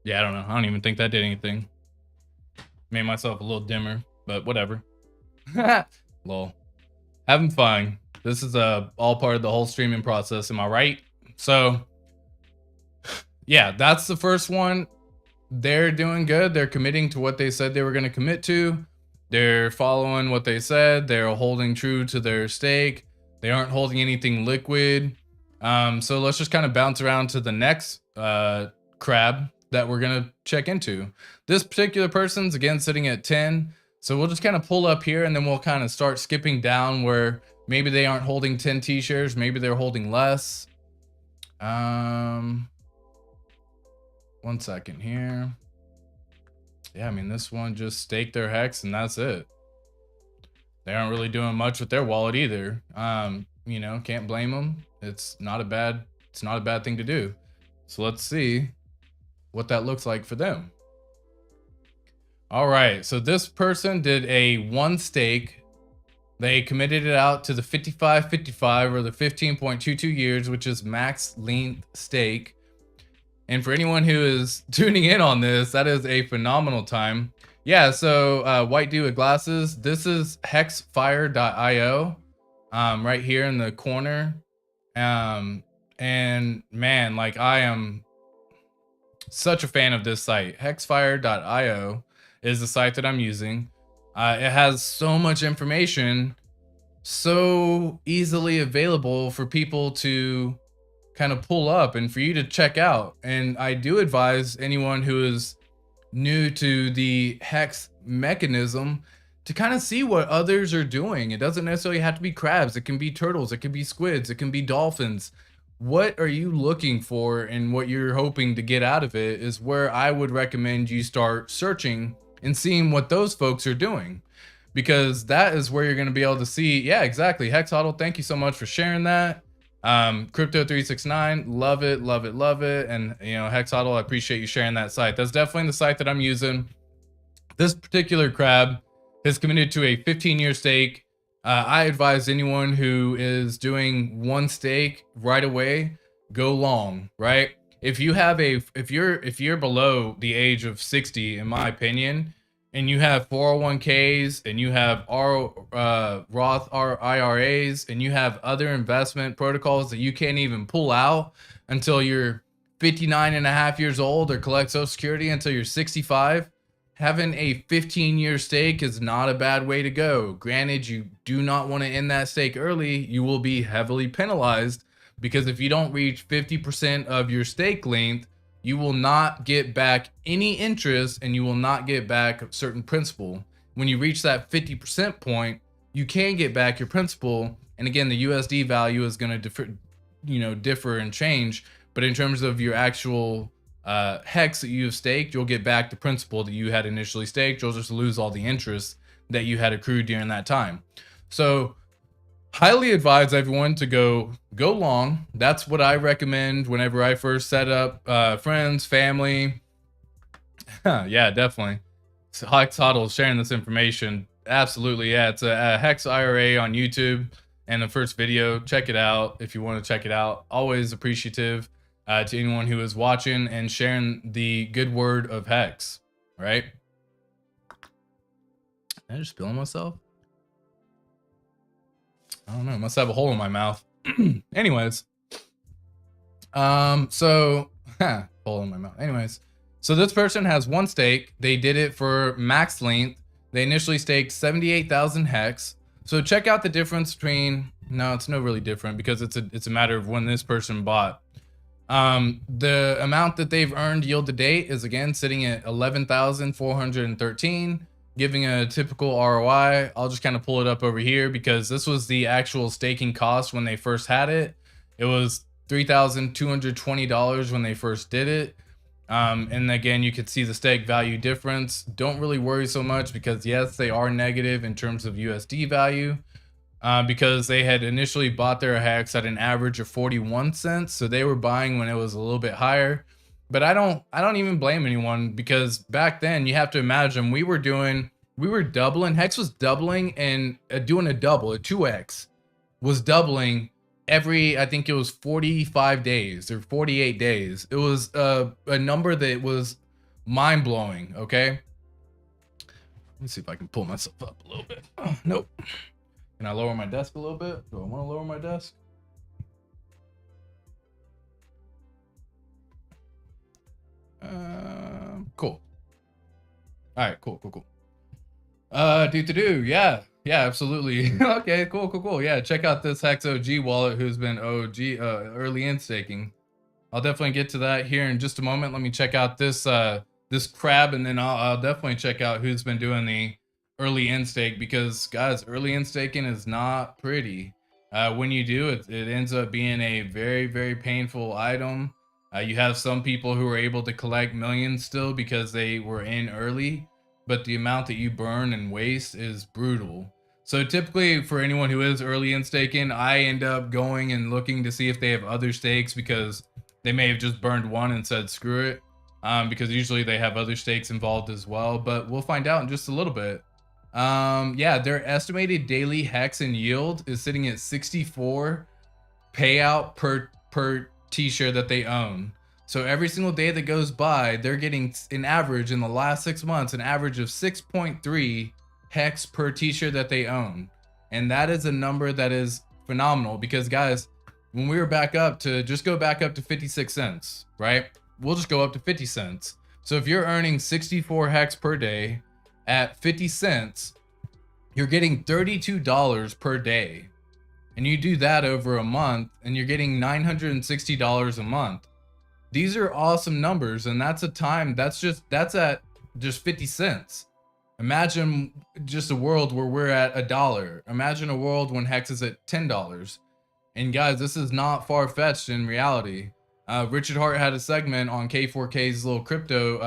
[SPEAKER 1] Yeah, I don't know. I don't even think that did anything. Made myself a little dimmer, but whatever. Lol. Having fun. This is all part of the whole streaming process, am I right? So, yeah, that's the first one. They're doing good. They're committing to what they said they were going to commit to. They're following what they said. They're holding true to their stake. They aren't holding anything liquid. So let's just kind of bounce around to the next crab that we're going to check into. This particular person's again sitting at 10. So we'll just kind of pull up here and then we'll kind of start skipping down where maybe they aren't holding 10 T shares. Maybe they're holding less. 1 second here. Yeah, I mean, this one just staked their Hex and that's it. They aren't really doing much with their wallet either. You know, can't blame them. It's not a bad thing to do. So let's see what that looks like for them. All right, so this person did a 1 stake. They committed it out to the 55.55 or the 15.22 years, which is max length stake. And for anyone who is tuning in on this, that is a phenomenal time. Yeah, so white dude with glasses, this is hexfire.io right here in the corner. And man, like I am such a fan of this site. Hexfire.io is the site that I'm using. It has so much information, so easily available for people to kind of pull up and for you to check out. And I do advise anyone who is new to the Hex mechanism to kind of see what others are doing. It doesn't necessarily have to be crabs. It can be turtles. It can be squids. It can be dolphins. What are you looking for and what you're hoping to get out of it is where I would recommend you start searching and seeing what those folks are doing, because that is where you're going to be able to see. Yeah, exactly. Hex Huddle, thank you so much for sharing that. Crypto369, love it, love it, love it. And you know, Hex Huddle, I appreciate you sharing that site. That's definitely the site that I'm using. This particular crab has committed to a 15-year stake. I advise anyone who is doing 1 stake right away, go long, right? If you have if you're below the age of 60, in my opinion, and you have 401ks and you have Roth IRAs and you have other investment protocols that you can't even pull out until you're 59 and a half years old or collect Social Security until you're 65, having a 15-year stake is not a bad way to go. Granted, you do not want to end that stake early. You will be heavily penalized because if you don't reach 50% of your stake length, you will not get back any interest and you will not get back a certain principal. When you reach that 50% point, you can get back your principal. And again, the USD value is going to differ and change. But in terms of your actual Hex that you have staked, you'll get back the principal that you had initially staked. You'll just lose all the interest that you had accrued during that time. So highly advise everyone to go long. That's what I recommend whenever I first set up friends, family. Yeah, definitely. So Hex Huddle sharing this information. Absolutely. Yeah, it's a Hex IRA on YouTube and the first video. Check it out if you want to check it out. Always appreciative to anyone who is watching and sharing the good word of Hex, right? Did I just spill on myself? I don't know. I must have a hole in my mouth. Anyways. Hole in my mouth. Anyways. So this person has 1 stake. They did it for max length. They initially staked 78,000 Hex. So check out the difference between No, it's no really different because it's a matter of when this person bought. The amount that they've earned yield to date is again sitting at 11,413, giving a typical ROI. I'll just kind of pull it up over here because this was the actual staking cost when they first had it. It was $3,220 when they first did it. And again, you could see the stake value difference. Don't really worry so much because yes, they are negative in terms of USD value. Because they had initially bought their hex at an average of 41 cents. So they were buying when it was a little bit higher. But I don't even blame anyone because back then you have to imagine we were doubling. Hex was doubling and doing a double, a 2x was doubling every, I think it was 45 days or 48 days. It was a number that was mind blowing. Okay. Let me see if I can pull myself up a little bit. Oh, nope. Can I lower my desk a little bit? Do I want to lower my desk? Cool. All right, cool. Yeah, absolutely. Okay, cool. Yeah, check out this Hex OG wallet who's been early in staking. I'll definitely get to that here in just a moment. Let me check out this this crab, and then I'll definitely check out who's been doing the early in stake, because guys, early in staking is not pretty. When you do it, it ends up being a very, very painful item. You have some people who are able to collect millions still because they were in early, but the amount that you burn and waste is brutal. So typically for anyone who is early in staking, I end up going and looking to see if they have other stakes because they may have just burned one and said screw it, because usually they have other stakes involved as well, but we'll find out in just a little bit. Yeah, their estimated daily hex and yield is sitting at 64 payout per t-shirt that they own. So every single day that goes by, they're getting an average in the last 6 months, an average of 6.3 hex per t-shirt that they own. And that is a number that is phenomenal because guys, when we were back up to, just go back up to 56 cents, right? We'll just go up to 50 cents. So if you're earning 64 hex per day at 50 cents, you're getting $32 per day. And you do that over a month and you're getting $960 a month. These are awesome numbers, and that's at just 50 cents. Imagine just a world where we're at $1. Imagine a world when Hex is at $10. And guys, this is not far-fetched in reality. Richard Hart had a segment on K4K's little crypto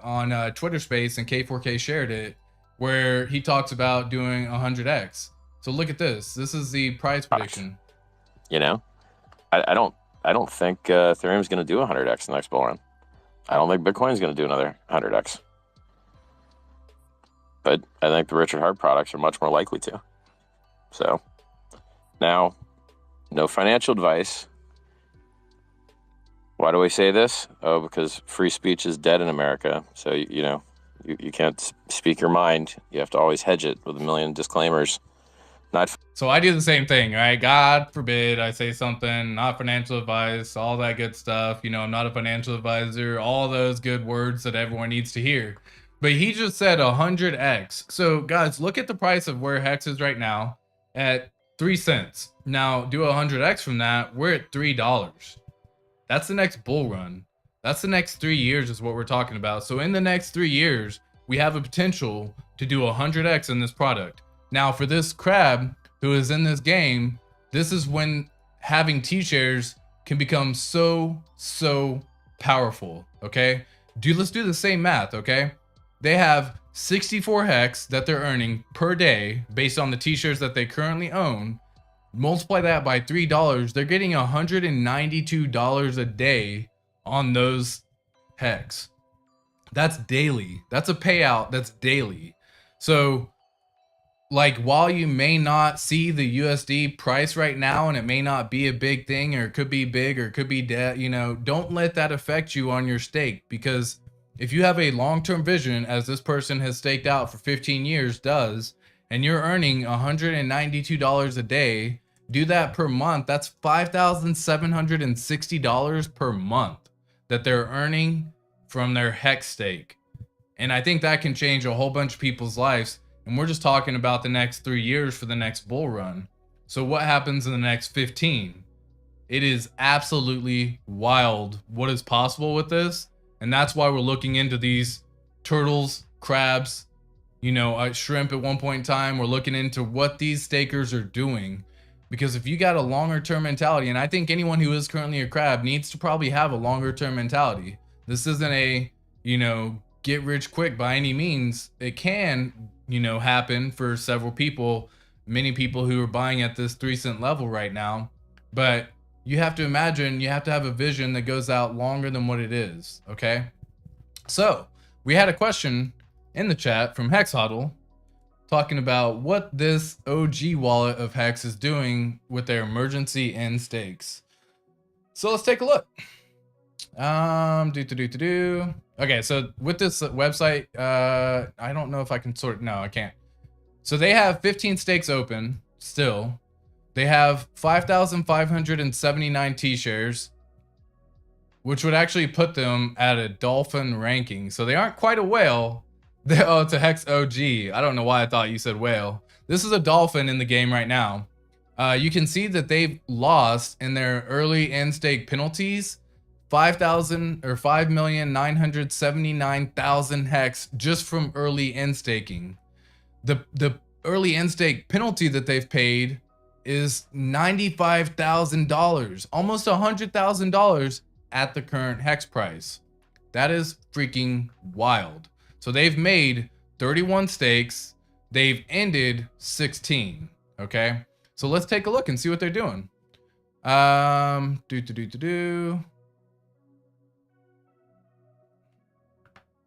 [SPEAKER 1] on Twitter Space, and K4K shared it, where he talks about doing 100x. So look at this. This is the price prediction.
[SPEAKER 2] You know, I don't think Ethereum's going to do 100x the next bull run. I don't think Bitcoin's going to do another 100x. But I think the Richard Hart products are much more likely to. So now, no financial advice. Why do I say this? Oh, because free speech is dead in America. So, you can't speak your mind. You have to always hedge it with a million disclaimers. So I do the same thing, right? God forbid I say something, not financial advice, all that good stuff. I'm not a financial advisor, all those good words that everyone needs to hear. But he just said 100x. So guys, look at the price of where Hex is right now at 3 cents. Now do 100x from that, we're at $3. That's the next bull run. That's the next 3 years is what we're talking about. So in the next 3 years, we have a potential to do 100x in this product. Now for this crab who is in this game, this is when having T-shares can become so powerful, okay? Let's do the same math, okay? They have 64 hex that they're earning per day based on the T-shares that they currently own. Multiply that by $3, they're getting $192 a day on those hex. That's daily. That's a payout that's daily. So like, while you may not see the USD price right now and it may not be a big thing, or it could be big or it could be dead, don't let that affect you on your stake, because if you have a long-term vision, as this person has staked out for 15 years does, and you're earning $192 a day, do that per month. That's $5,760 per month that they're earning from their Hex stake. And I think that can change a whole bunch of people's lives. And we're just talking about the next 3 years for the next bull run.
[SPEAKER 1] So what happens in the next 15? It is absolutely wild what is possible with this. And that's why we're looking into these turtles, crabs, you know, shrimp at one point in time. We're looking into what these stakers are doing. Because if you got a longer term mentality, and I think anyone who is currently a crab needs to probably have a longer term mentality. This isn't a, you know, get rich quick by any means. It can, you know, happen for several people, many people who are buying at this 3 cent level right now. But you have to imagine, you have to have a vision that goes out longer than what it is. Okay. So we had a question in the chat from Hex Huddle talking about what this OG wallet of Hex is doing with their emergency end stakes. So let's take a look. Okay, so with this website, I don't know if I can sort. No, I can't. So they have 15 stakes open still. They have 5,579 T-shares, which would actually put them at a dolphin ranking. So they aren't quite a whale. Oh, it's a Hex OG. I don't know why I thought you said whale. This is a dolphin in the game right now. You can see that they've lost in their early end stake penalties 5,000 or 5,979,000 Hex just from early end staking. The early end stake penalty that they've paid is $95,000, almost $100,000 at the current Hex price. That is freaking wild. So they've made 31 stakes. They've ended 16. Okay. So let's take a look and see what they're doing.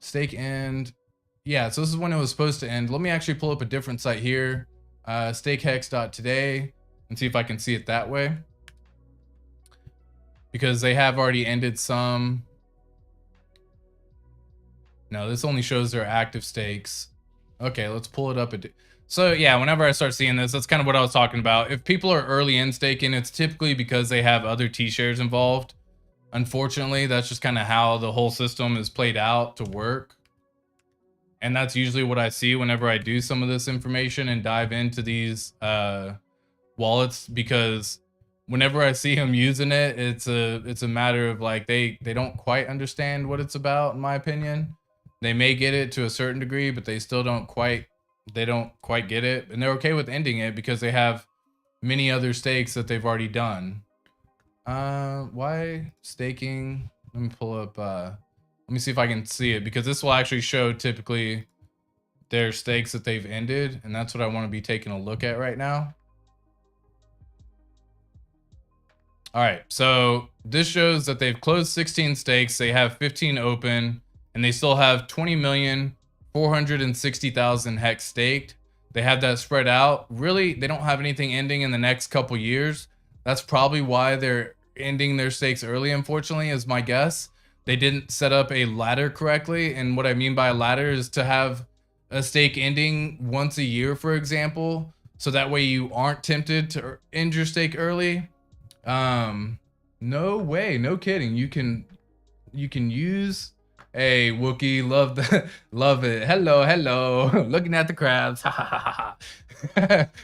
[SPEAKER 1] Stake end. Yeah, so this is when it was supposed to end. Let me actually pull up a different site here. Stakehex.today and see if I can see it that way. Because they have already ended some. No, this only shows their active stakes. Okay, let's pull it up. So yeah, whenever I start seeing this, that's kind of what I was talking about. If people are early in staking, it's typically because they have other T-shares involved. Unfortunately, that's just kind of how the whole system is played out to work. And that's usually what I see whenever I do some of this information and dive into these wallets, because whenever I see them using it, it's a matter of like they don't quite understand what it's about, in my opinion. They may get it to a certain degree, but they still don't quite get it, and they're okay with ending it because they have many other stakes that they've already done. Why staking? Let me pull up let me see if I can see it, because this will actually show typically their stakes that they've ended, and that's what I want to be taking a look at right now. All right, so this shows that they've closed 16 stakes, they have 15 open, and they still have 20,460,000 Hex staked. They have that spread out. Really, they don't have anything ending in the next couple years. That's probably why they're ending their stakes early, unfortunately, is my guess. They didn't set up a ladder correctly, and what I mean by a ladder is to have a stake ending once a year, for example, so that way you aren't tempted to end your stake early. No way, no kidding. You can use a Wookie. Love it. Hello. Looking at the crabs.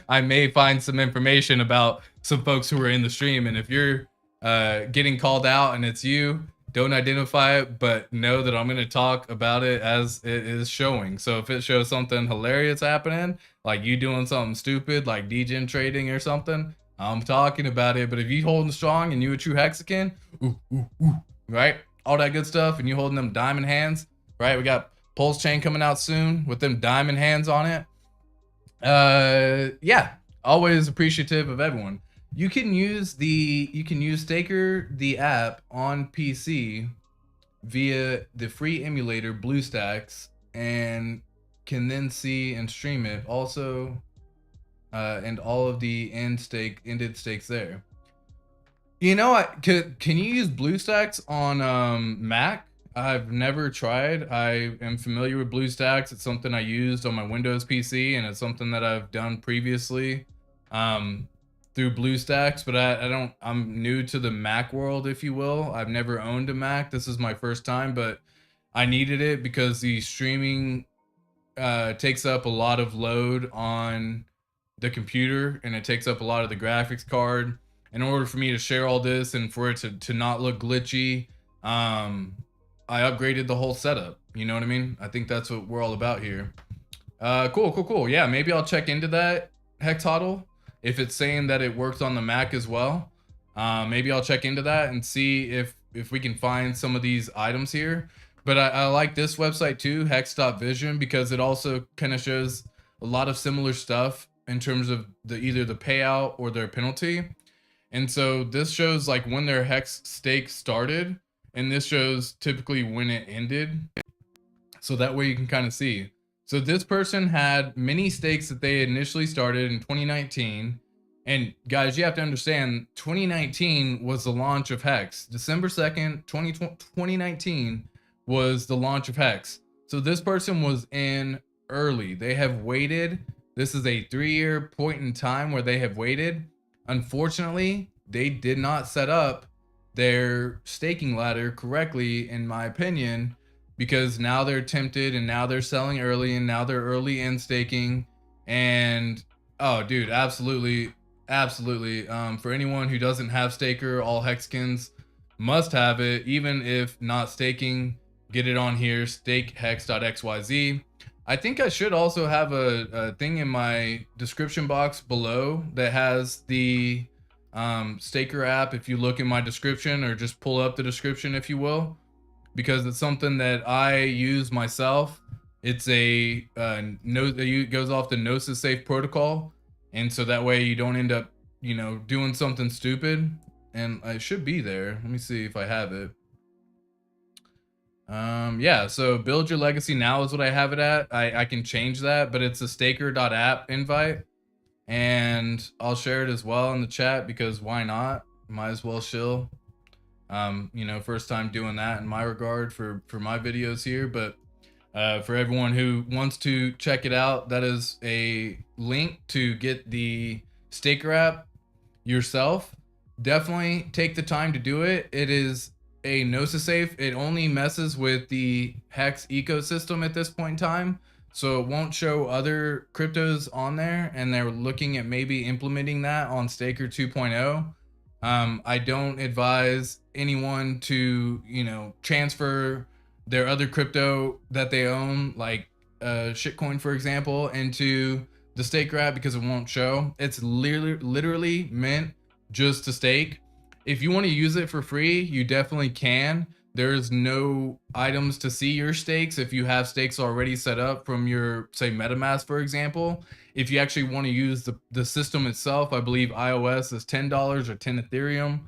[SPEAKER 1] I may find some information about some folks who are in the stream, and if you're getting called out and it's you, don't identify it, but know that I'm going to talk about it as it is showing. So if it shows something hilarious happening, like you doing something stupid, like degen trading or something, I'm talking about it. But if you holding strong and you a true Hexican, right? All that good stuff, and you holding them diamond hands, right? We got Pulse Chain coming out soon with them diamond hands on it. Yeah, always appreciative of everyone. You can use Staker, the app, on PC via the free emulator BlueStacks, and can then see and stream it also, and all of the ended stakes there. You know, can you use BlueStacks on Mac? I've never tried. I am familiar with BlueStacks. It's something I used on my Windows PC, and it's something that I've done previously through BlueStacks, but I'm new to the Mac world, if you will. I've never owned a Mac. This is my first time, but I needed it because the streaming takes up a lot of load on the computer, and it takes up a lot of the graphics card. In order for me to share all this and for it to not look glitchy, I upgraded the whole setup. You know what I mean? I think that's what we're all about here. Cool. Yeah, maybe I'll check into that Hex HODL if it's saying that it works on the Mac as well. Maybe I'll check into that and see if we can find some of these items here. But I like this website too, hex.vision, because it also kind of shows a lot of similar stuff in terms of either the payout or their penalty. And so this shows like when their hex stake started, and this shows typically when it ended. So that way you can kind of see. So this person had many stakes that they initially started in 2019. And guys, you have to understand, 2019 was the launch of Hex. December 2nd, 2019 was the launch of Hex. So this person was in early. They have waited. This is a 3-year point in time where they have waited. Unfortunately, they did not set up their staking ladder correctly, in my opinion, because now they're tempted and now they're selling early and now they're early in staking. And oh dude, absolutely. For anyone who doesn't have staker, all Hexicans must have it, even if not staking. Get it on here, stakehex.xyz. I think I should also have a thing in my description box below that has the staker app. If you look in my description, or just pull up the description if you will, because it's something that I use myself. It's a it goes off the Gnosis Safe protocol, and so that way you don't end up, you know, doing something stupid. And I should be there. Let me see if I have it. Yeah, so build your legacy now is what I have it at. I can change that, but it's a staker.app invite, and I'll share it as well in the chat because why not? Might as well shill. You know, first time doing that in my regard for my videos here. But for everyone who wants to check it out, that is a link to get the staker app yourself. Definitely take the time to do it. It is a Gnosis Safe. It only messes with the Hex ecosystem at this point in time, so it won't show other cryptos on there, and they're looking at maybe implementing that on Staker 2.0. I don't advise anyone to, you know, transfer their other crypto that they own, like shitcoin for example, into the staker app because it won't show. It's literally meant just to stake. If you want to use it for free, you definitely can. There's no items to see your stakes if you have stakes already set up from your, say, MetaMask, for example. If you actually want to use the system itself, I believe iOS is $10 or 10 Ethereum.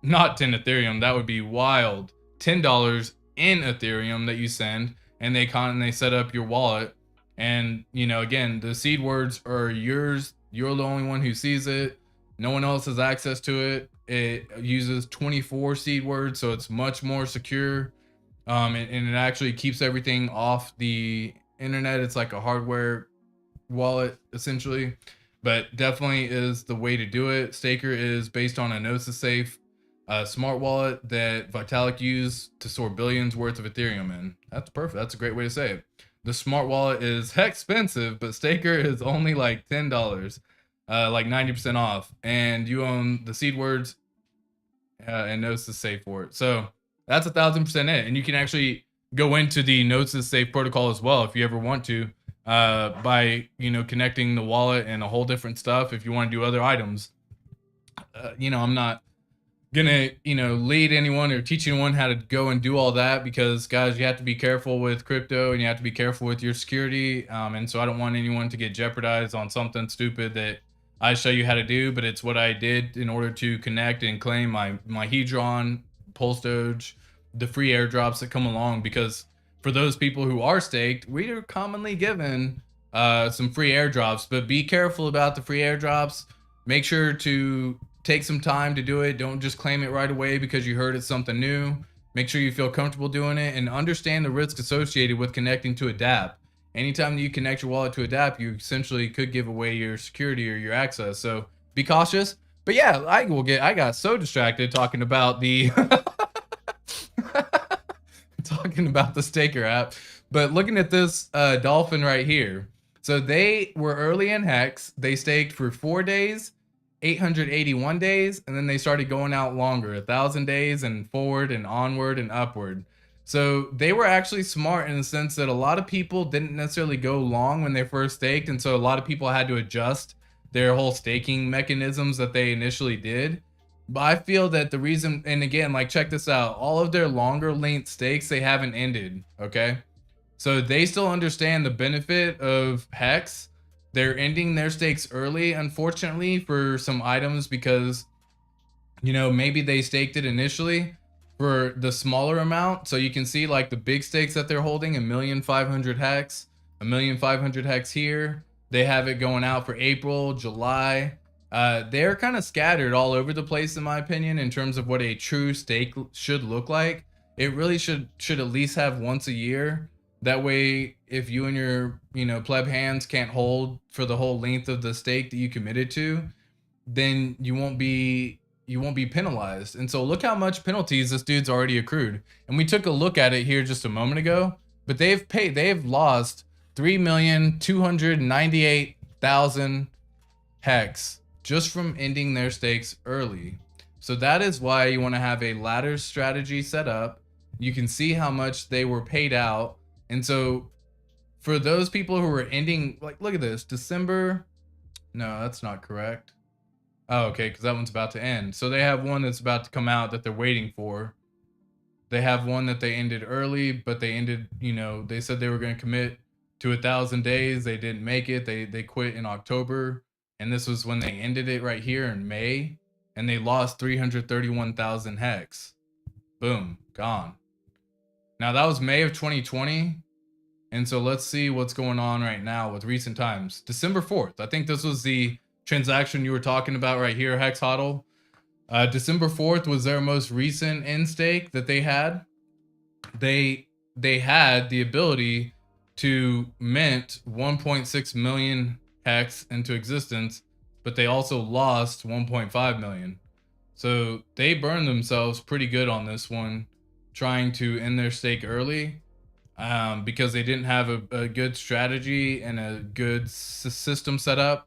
[SPEAKER 1] Not 10 Ethereum, that would be wild. $10 in Ethereum that you send, and they set up your wallet. And, you know, again, the seed words are yours. You're the only one who sees it. No one else has access to it. It uses 24 seed words, so it's much more secure. And it actually keeps everything off the internet. It's like a hardware wallet, essentially. But definitely is the way to do it. Staker is based on a Gnosis Safe smart wallet that Vitalik used to store billions worth of Ethereum in. That's perfect. That's a great way to say it. The smart wallet is expensive, but Staker is only like $10. Like 90% off, and you own the seed words and Gnosis Safe for it. So that's 1000% it. And you can actually go into the Gnosis Safe protocol as well if you ever want to, by, you know, connecting the wallet and a whole different stuff. If you want to do other items, you know, I'm not gonna, you know, lead anyone or teach anyone how to go and do all that, because guys, you have to be careful with crypto and you have to be careful with your security. And so I don't want anyone to get jeopardized on something stupid that I show you how to do, but it's what I did in order to connect and claim my Hedron, Pulse Doge, the free airdrops that come along. Because for those people who are staked, we are commonly given some free airdrops, but be careful about the free airdrops. Make sure to take some time to do it. Don't just claim it right away because you heard it's something new. Make sure you feel comfortable doing it and understand the risk associated with connecting to a dApp. Anytime that you connect your wallet to a dApp, you essentially could give away your security or your access. So be cautious. But yeah, I got so distracted talking about the talking about the staker app. But looking at this dolphin right here. So they were early in Hex. They staked for 4 days, 881 days, and then they started going out longer, 1,000 days and forward and onward and upward. So they were actually smart in the sense that a lot of people didn't necessarily go long when they first staked, and so a lot of people had to adjust their whole staking mechanisms that they initially did. But I feel that the reason, and again, like check this out, all of their longer length stakes, they haven't ended, okay? So they still understand the benefit of Hex. They're ending their stakes early, unfortunately, for some items because, you know, maybe they staked it initially for the smaller amount. So you can see like the big stakes that they're holding, 1,500,000 Hex, 1,500,000 Hex here. They have it going out for April, July. They're kind of scattered all over the place, in my opinion, in terms of what a true stake should look like. It really should at least have once a year. That way, if you and your, you know, pleb hands can't hold for the whole length of the stake that you committed to, then you won't be penalized. And so look how much penalties this dude's already accrued. And we took a look at it here just a moment ago, but they've lost 3,298,000 Hex just from ending their stakes early. So that is why you want to have a ladder strategy set up. You can see how much they were paid out. And so for those people who are ending, like, look at this, December. No, that's not correct. Oh, okay, because that one's about to end. So they have one that's about to come out that they're waiting for. They have one that they ended early, but they ended, you know, they said they were going to commit to 1,000 days. They didn't make it. They quit in October. And this was when they ended it right here in May. And they lost 331,000 Hex. Boom, gone. Now that was May of 2020. And so let's see what's going on right now with recent times. December 4th. I think this was the transaction you were talking about right here, Hex Hodl. December 4th was their most recent end stake that they had. They had the ability to mint 1.6 million Hex into existence, but they also lost 1.5 million. So they burned themselves pretty good on this one, trying to end their stake early, because they didn't have a good strategy and a good system set up.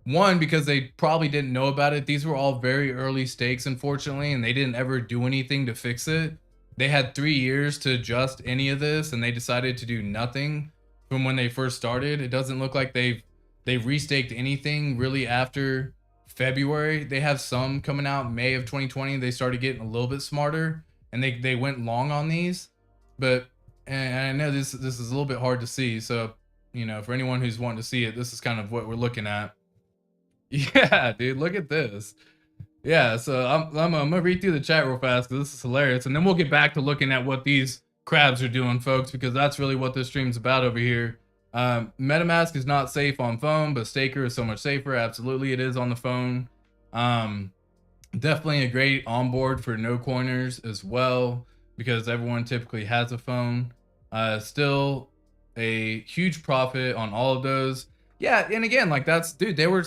[SPEAKER 1] One, because they probably didn't know about it. These were all very early stakes, unfortunately, and they didn't ever do anything to fix it. They had 3 years to adjust any of this, and they decided to do nothing from when they first started. It doesn't look like they've restaked anything really after February. They have some coming out May of 2020. They started getting a little bit smarter, and they went long on these. But, and I know this is a little bit hard to see, so, you know, for anyone who's wanting to see it, this is kind of what we're looking at. Yeah, dude, look at this. Yeah, so I'm gonna read through the chat real fast because this is hilarious, and then we'll get back to looking at what these crabs are doing, folks, because that's really what this stream's about over here. MetaMask is not safe on phone, but Staker is so much safer. Absolutely, it is on the phone. Definitely a great onboard for no coiners as well, because everyone typically has a phone. Still a huge profit on all of those. Yeah, and again, like that's, dude, they were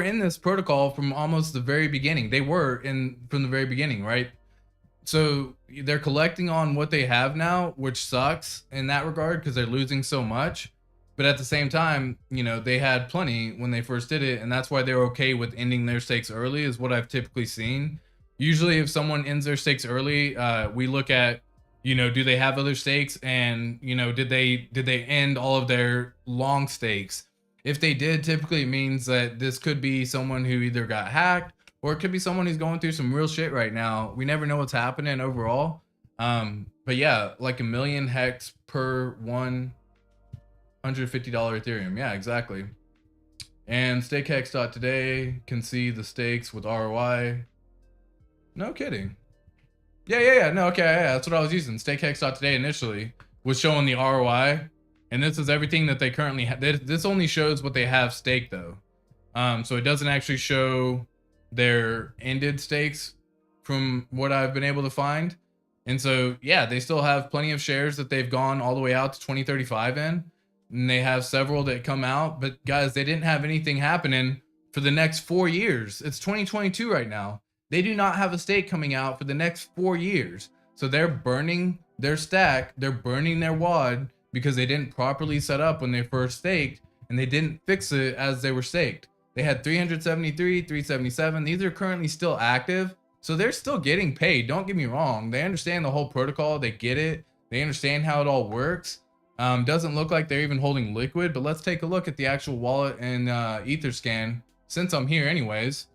[SPEAKER 1] in this protocol from almost the very beginning. They were in from the very beginning, right? So they're collecting on what they have now, which sucks in that regard because they're losing so much. But at the same time, you know, they had plenty when they first did it, and that's why they're okay with ending their stakes early, is what I've typically seen. Usually if someone ends their stakes early, we look at, you know, do they have other stakes, and, you know, did they end all of their long stakes? If they did, typically it means that this could be someone who either got hacked, or it could be someone who's going through some real shit right now. We never know what's happening overall. But yeah, like 1 million Hex per $150 Ethereum. Yeah, exactly. And stakehex.today can see the stakes with ROI. No kidding. Yeah. No, okay, yeah, that's what I was using. Stakehex.today initially was showing the ROI. And this is everything that they currently have. This only shows what they have staked though. So it doesn't actually show their ended stakes from what I've been able to find. And so, yeah, they still have plenty of shares that they've gone all the way out to 2035 in. And they have several that come out. But guys, they didn't have anything happening for the next 4 years. It's 2022 right now. They do not have a stake coming out for the next 4 years. So they're burning their stack. They're burning their WAD, because they didn't properly set up when they first staked. and they didn't fix it as they were staked. They had 373, 377. These are currently still active. So they're still getting paid. Don't get me wrong. They understand the whole protocol. They get it. They understand how it all works. Doesn't look like they're even holding liquid, but let's take a look at the actual wallet and Etherscan since I'm here anyways.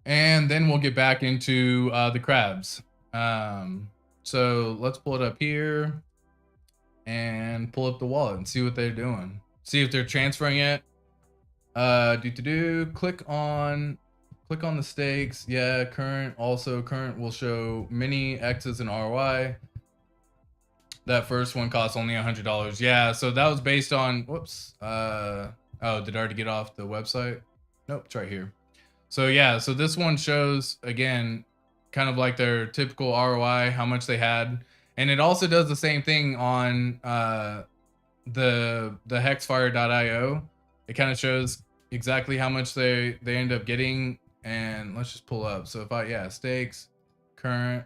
[SPEAKER 1] And then we'll get back into the crabs. So let's pull it up here and pull up the wallet and see what they're doing. See if they're transferring it. Click on the stakes. Yeah, current. Also current will show many X's and ROI. That first one costs only $100. Yeah, so that was based on, whoops. Oh, did I already get off the website? Nope, it's right here. So yeah, so this one shows, again, kind of like their typical ROI, how much they had. And it also does the same thing on the hexfire.io. It kind of shows exactly how much they end up getting. And let's just pull up. So if yeah, stakes, current.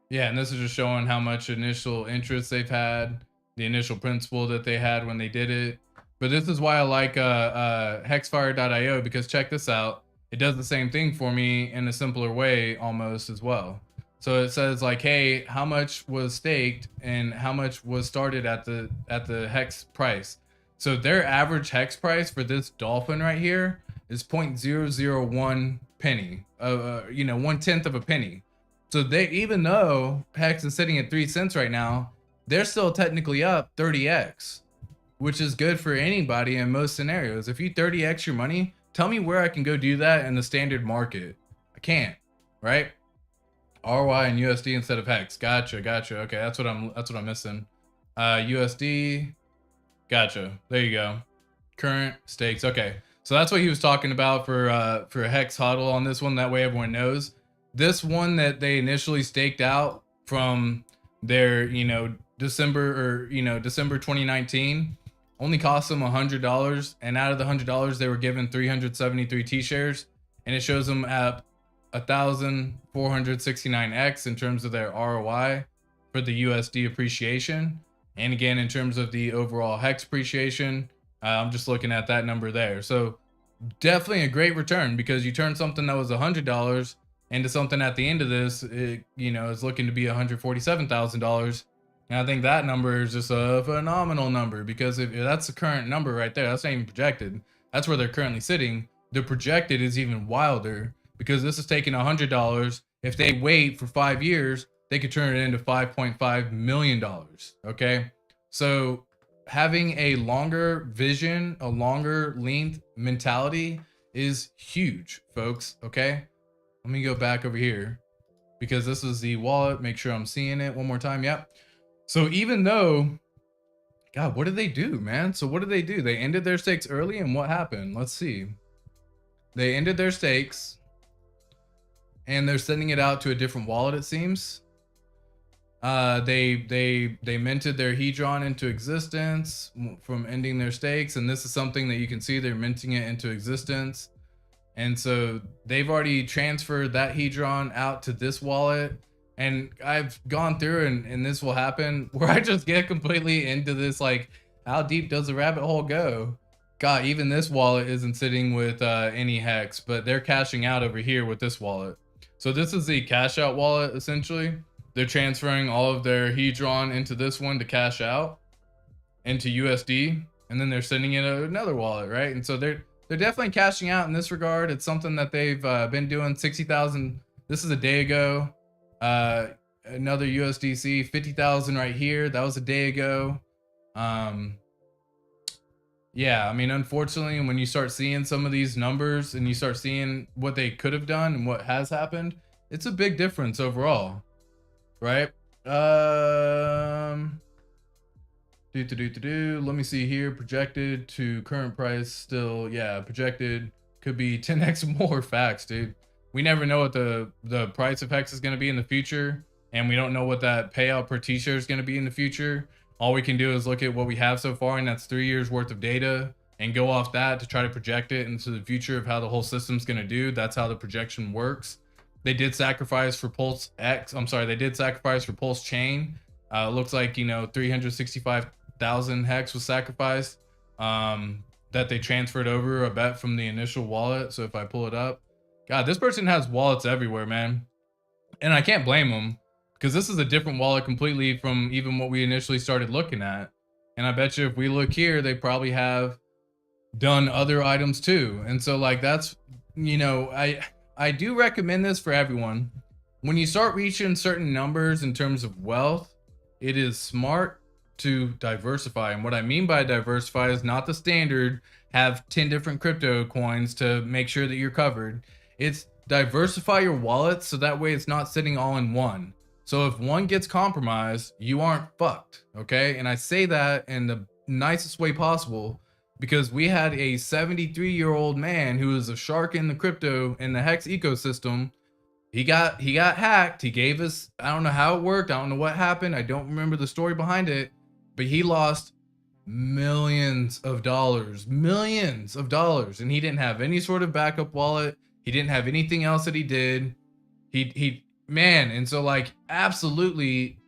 [SPEAKER 1] Yeah, and this is just showing how much initial interest they've had, the initial principal that they had when they did it. But this is why I like hexfire.io, because check this out. It does the same thing for me in a simpler way almost as well. So it says like, hey, how much was staked and how much was started at the hex price. So their average hex price for this dolphin right here is 0.001 penny, 1/10 of a penny. So they, even though hex is sitting at 3 cents right now, they're still technically up 30x, which is good for anybody in most scenarios. If you 30x your money, tell me where I can go do that in the standard market. I can't, right? ROI and USD instead of hex. Gotcha. Okay, that's what I'm missing. USD. Gotcha. There you go. Current stakes. Okay, so that's what he was talking about for hex hodl on this one. That way everyone knows. This one that they initially staked out from their December 2019 only cost them $100, and out of the $100 they were given 373 T-shares, and it shows them at 1,469x in terms of their ROI for the USD appreciation, and again in terms of the overall hex appreciation. I'm just looking at that number there. So definitely a great return, because you turn something that was $100 into something at the end of this, it, is looking to be $147,000. And I think that number is just a phenomenal number, because if that's the current number right there, that's not even projected. That's where they're currently sitting. The projected is even wilder, because this is taking $100. If they wait for 5 years, they could turn it into $5.5 million. Okay. So having a longer vision, a longer length mentality is huge, folks. Okay. Let me go back over here, because this is the wallet. Make sure I'm seeing it one more time. Yep. So even though, God, what did they do, man? So what did they do? They ended their stakes early, and what happened? Let's see. They ended their stakes, and they're sending it out to a different wallet, it seems. They minted their Hedron into existence from ending their stakes, and this is something that you can see. They're minting it into existence. And so they've already transferred that Hedron out to this wallet. And I've gone through, and this will happen where I just get completely into this, like, how deep does the rabbit hole go? God, even this wallet isn't sitting with any hex, but they're cashing out over here with this wallet. So this is the cash out wallet, essentially. They're transferring all of their Hedron into this one to cash out into USD, and then they're sending it to another wallet, right? And so they're definitely cashing out in this regard. It's something that they've been doing. 60,000. This is a day ago. Another USDC, 50,000 right here. That was a day ago. Yeah, I mean, unfortunately, when you start seeing some of these numbers and you start seeing what they could have done and what has happened, it's a big difference overall, right? Let me see here. Projected to current price still, yeah, projected could be 10x more. Facts, dude. We never know what the price of Hex is going to be in the future, and we don't know what that payout per T-share is going to be in the future. All we can do is look at what we have so far, and that's 3 years worth of data, and go off that to try to project it into the future of how the whole system's going to do. That's how the projection works. They did sacrifice for Pulse X. I'm sorry, they did sacrifice for Pulse Chain. Looks like, 365 1,000 hex was sacrificed, that they transferred over a bet from the initial wallet. So if I pull it up, God, this person has wallets everywhere, man. And I can't blame them, because this is a different wallet completely from even what we initially started looking at. And I bet you if we look here, they probably have done other items too. And so like, that's, you know, I do recommend this for everyone. When you start reaching certain numbers in terms of wealth, it is smart to diversify. And what I mean by diversify is not the standard have 10 different crypto coins to make sure that you're covered. It's diversify your wallets so that way it's not sitting all in one. So if one gets compromised, you aren't fucked, okay? And I say that in the nicest way possible, because we had a 73-year-old man who is a shark in the crypto, in the Hex ecosystem. He got hacked. He gave us, I don't know how it worked. I don't know what happened. I don't remember the story behind it, but he lost millions of dollars, and he didn't have any sort of backup wallet. He didn't have anything else that he did. He man. And so like, absolutely,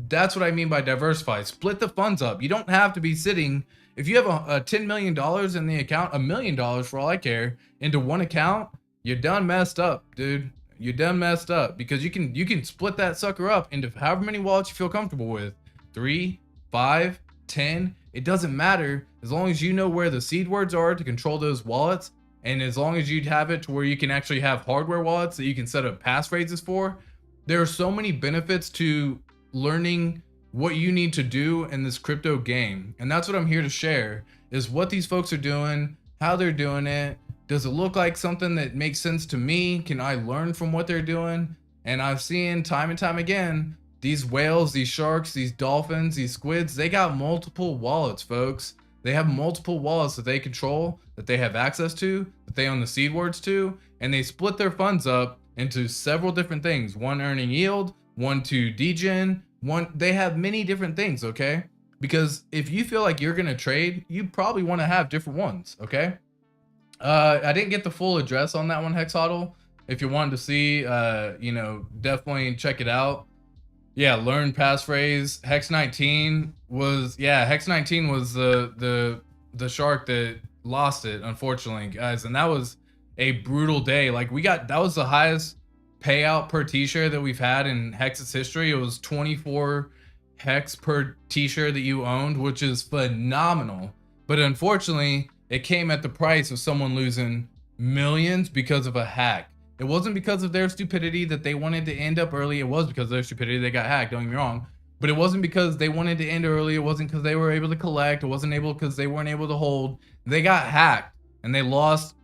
[SPEAKER 1] that's what I mean by diversify. Split the funds up. You don't have to be sitting, if you have a $10 million in the account, $1 million for all I care, into one account, you're done messed up, dude. You're done messed up, because you can split that sucker up into however many wallets you feel comfortable with. 3, 5, 10, it doesn't matter, as long as you know where the seed words are to control those wallets. And as long as you have it to where you can actually have hardware wallets that you can set up passphrases for, there are so many benefits to learning what you need to do in this crypto game. And that's what I'm here to share, is what these folks are doing, how they're doing it. Does it look like something that makes sense to me? Can I learn from what they're doing? And I've seen time and time again, these whales, these sharks, these dolphins, these squids, they got multiple wallets, folks. They have multiple wallets that they control, that they have access to, that they own the seed words to, and they split their funds up into several different things. One earning yield, one to degen, one, they have many different things, okay? Because if you feel like you're gonna trade, you probably wanna have different ones, okay? I didn't get the full address on that one, Hexodl. If you wanted to see, you know, definitely check it out. Yeah, learn passphrase. Hex 19 was, yeah, Hex 19 was the shark that lost it, unfortunately, guys. And that was a brutal day. Like, we got, that was the highest payout per t-share that we've had in Hex's history. It was 24 hex per t-share that you owned, which is phenomenal. But unfortunately, it came at the price of someone losing millions because of a hack. It wasn't because of their stupidity that they wanted to end up early. It was because of their stupidity they got hacked, don't get me wrong. But it wasn't because they wanted to end early. It wasn't because they were able to collect. It wasn't able because they weren't able to hold. They got hacked and they lost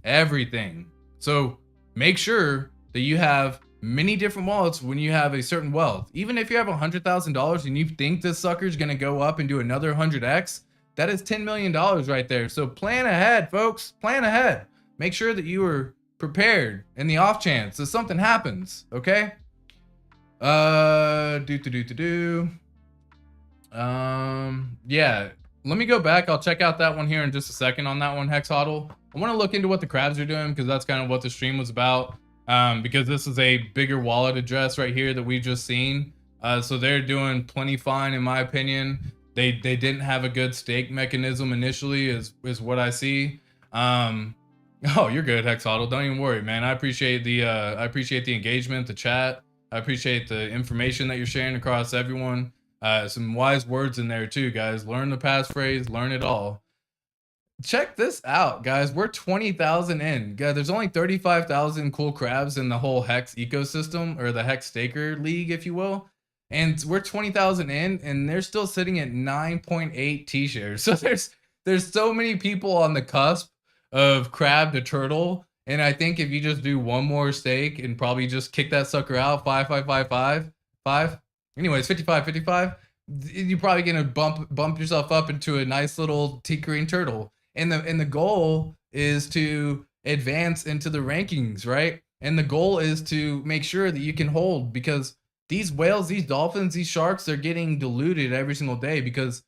[SPEAKER 1] everything. So make sure that you have many different wallets when you have a certain wealth. Even if you have $100,000 and you think this sucker's gonna go up and do another 100x, that is $10 million right there. So plan ahead, folks. Plan ahead. Make sure that you are prepared in the off chance that something happens, okay? Yeah, let me go back. I'll check out that one here in just a second on that one, Hexodl. I want to look into what the crabs are doing, because that's kind of what the stream was about, because this is a bigger wallet address right here that we've just seen. So they're doing plenty fine in my opinion. They didn't have a good stake mechanism initially, is what I see. Oh, you're good, Hexodl. Don't even worry, man. I appreciate the engagement, the chat. I appreciate the information that you're sharing across everyone. Some wise words in there too, guys. Learn the passphrase, learn it all. Check this out, guys. We're 20,000 in. Guys, there's only 35,000 cool crabs in the whole Hex ecosystem, or the Hex Staker League, if you will. And we're 20,000 in, and they're still sitting at 9.8 T-shares. So there's so many people on the cusp of crab to turtle. And I think if you just do one more stake and probably just kick that sucker out, 5, 5, 5, 5, 5. Anyways, 55, 55. You're probably gonna bump yourself up into a nice little tinkering turtle. And the goal is to advance into the rankings, right? And the goal is to make sure that you can hold, because these whales, these dolphins, these sharks, they're getting diluted every single day, because